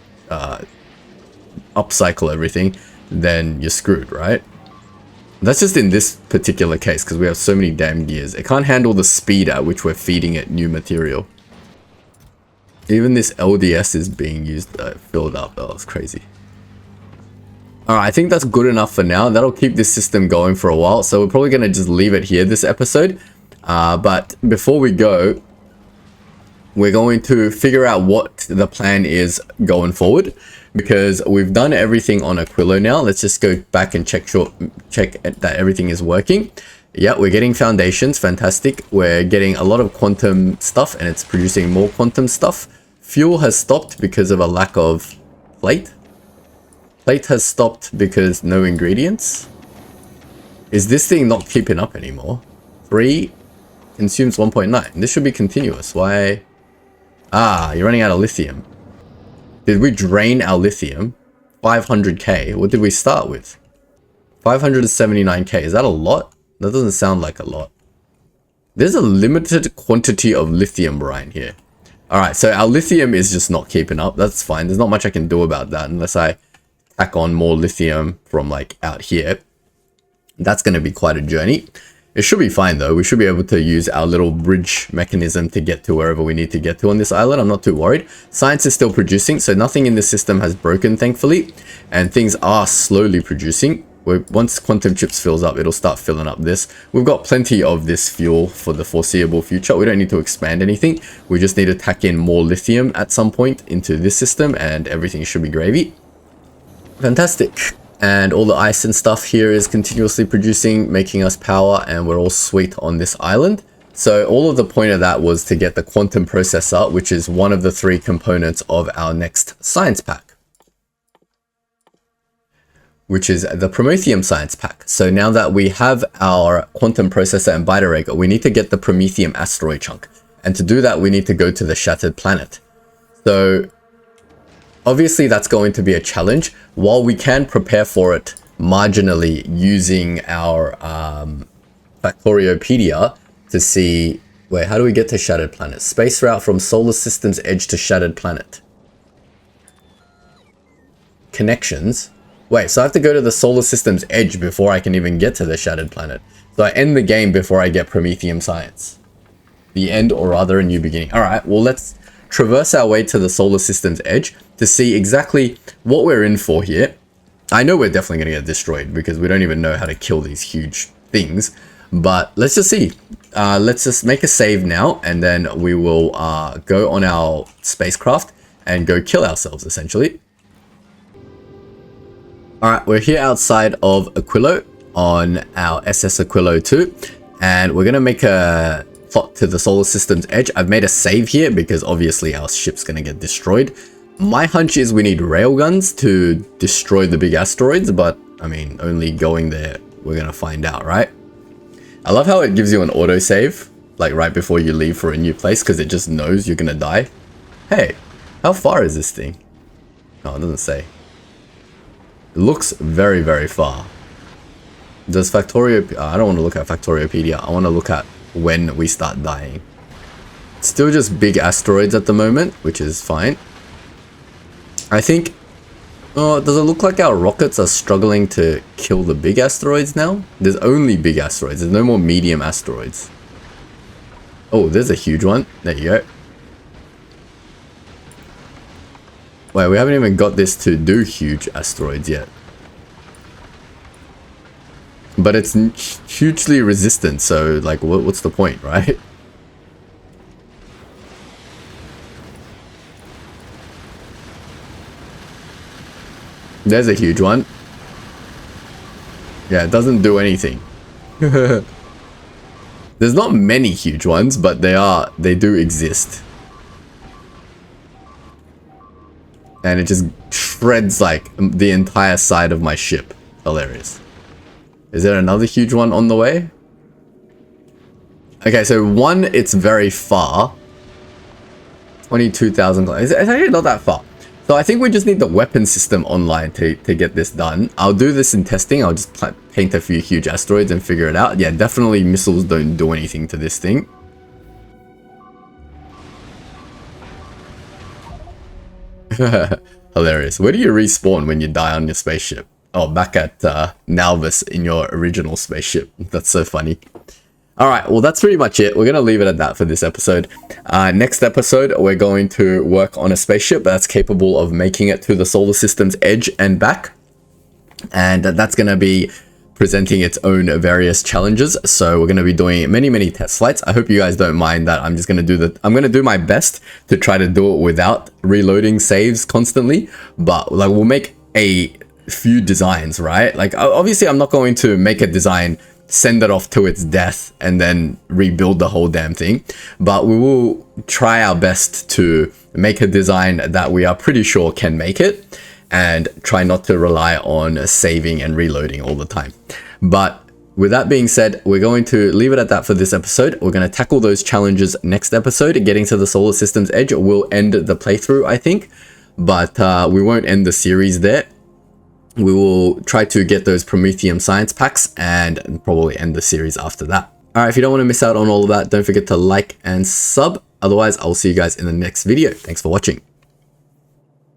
upcycle everything, then you're screwed, right? That's just in this particular case because we have so many damn gears. It can't handle the speed at which we're feeding it new material. Even this LDS is being used, filled up. Oh, it's crazy. Alright, I think that's good enough for now. That'll keep this system going for a while. So we're probably going to just leave it here this episode. But before we go, we're going to figure out what the plan is going forward. Because we've done everything on Aquilo now. Let's just go back and check that everything is working. Yeah, we're getting foundations. Fantastic. We're getting a lot of quantum stuff and it's producing more quantum stuff. Fuel has stopped because of a lack of plate. Plate has stopped because no ingredients. Is this thing not keeping up anymore? 3 consumes 1.9. This should be continuous. Why? Ah, you're running out of lithium. Did we drain our lithium? 500k. What did we start with? 579k. Is that a lot? That doesn't sound like a lot. There's a limited quantity of lithium right here. Alright, so our lithium is just not keeping up. That's fine. There's not much I can do about that unless I tack on more lithium from like out here. That's going to be quite a journey. It should be fine though. We should be able to use our little bridge mechanism to get to wherever we need to get to on this island. I'm not too worried. Science is still producing, so nothing in the system has broken, thankfully. And things are slowly producing. Once quantum chips fills up, it'll start filling up this. We've got plenty of this fuel for the foreseeable future. We don't need to expand anything. We just need to tack in more lithium at some point into this system and everything should be gravy. Fantastic. And all the ice and stuff here is continuously producing, making us power, and we're all sweet on this island. So all of the point of that was to get the quantum processor, which is one of the 3 components of our next science pack, which is the Promethium science pack. So now that we have our quantum processor and beta ray, we need to get the Promethium asteroid chunk. And to do that, we need to go to the shattered planet. So obviously that's going to be a challenge. While we can prepare for it marginally using our Factoriopedia to see, wait, how do we get to shattered planet? Space route from solar system's edge to shattered planet. Connections. Wait, so I have to go to the solar system's edge before I can even get to the shattered planet. So I end the game before I get Promethium science. The end, or rather a new beginning. Alright, well let's traverse our way to the solar system's edge to see exactly what we're in for here. I know we're definitely going to get destroyed because we don't even know how to kill these huge things. But let's just see. Let's just make a save now and then we will go on our spacecraft and go kill ourselves essentially. Alright, we're here outside of Aquilo on our SS Aquilo 2 and we're going to make a plot to the solar system's edge. I've made a save here because obviously our ship's going to get destroyed. My hunch is we need railguns to destroy the big asteroids, but I mean, only going there, we're going to find out, right? I love how it gives you an autosave, like right before you leave for a new place, because it just knows you're going to die. Hey, how far is this thing? Oh, it doesn't say. It looks very, very far. Does Factorio... I don't want to look at Factoriopedia. I want to look at when we start dying. It's still just big asteroids at the moment, which is fine. I think... Oh, does it look like our rockets are struggling to kill the big asteroids now? There's only big asteroids. There's no more medium asteroids. Oh, there's a huge one. There you go. Wait, we haven't even got this to do huge asteroids yet. But it's hugely resistant, so like, what's the point, right? There's a huge one. Yeah, it doesn't do anything. There's not many huge ones, but they do exist. And it just shreds like the entire side of my ship. Hilarious. Is there another huge one on the way? Okay, so one, it's very far. 22,000. It's actually not that far. So I think we just need the weapon system online to get this done. I'll do this in testing. I'll just paint a few huge asteroids and figure it out. Yeah, definitely missiles don't do anything to this thing. Hilarious. Where do you respawn when you die on your spaceship? Oh, back at Nalvis in your original spaceship. That's so funny. Alright, well that's pretty much it. We're going to leave it at that for this episode. Next episode, we're going to work on a spaceship that's capable of making it to the solar system's edge and back. And that's going to be presenting its own various challenges. So we're going to be doing many test flights. I hope you guys don't mind that I'm just going to do my best to try to do it without reloading saves constantly. But like we'll make a few designs, right? Like obviously I'm not going to make a design, send it off to its death, and then rebuild the whole damn thing. But we will try our best to make a design that we are pretty sure can make it, and try not to rely on saving and reloading all the time. But with that being said, we're going to leave it at that for this episode. We're going to tackle those challenges next episode. Getting to the solar system's edge will end the playthrough, I think, but we won't end the series there. We will try to get those Prometheum science packs and probably end the series after that. Alright, if you don't want to miss out on all of that, don't forget to like and sub. Otherwise, I'll see you guys in the next video. Thanks for watching.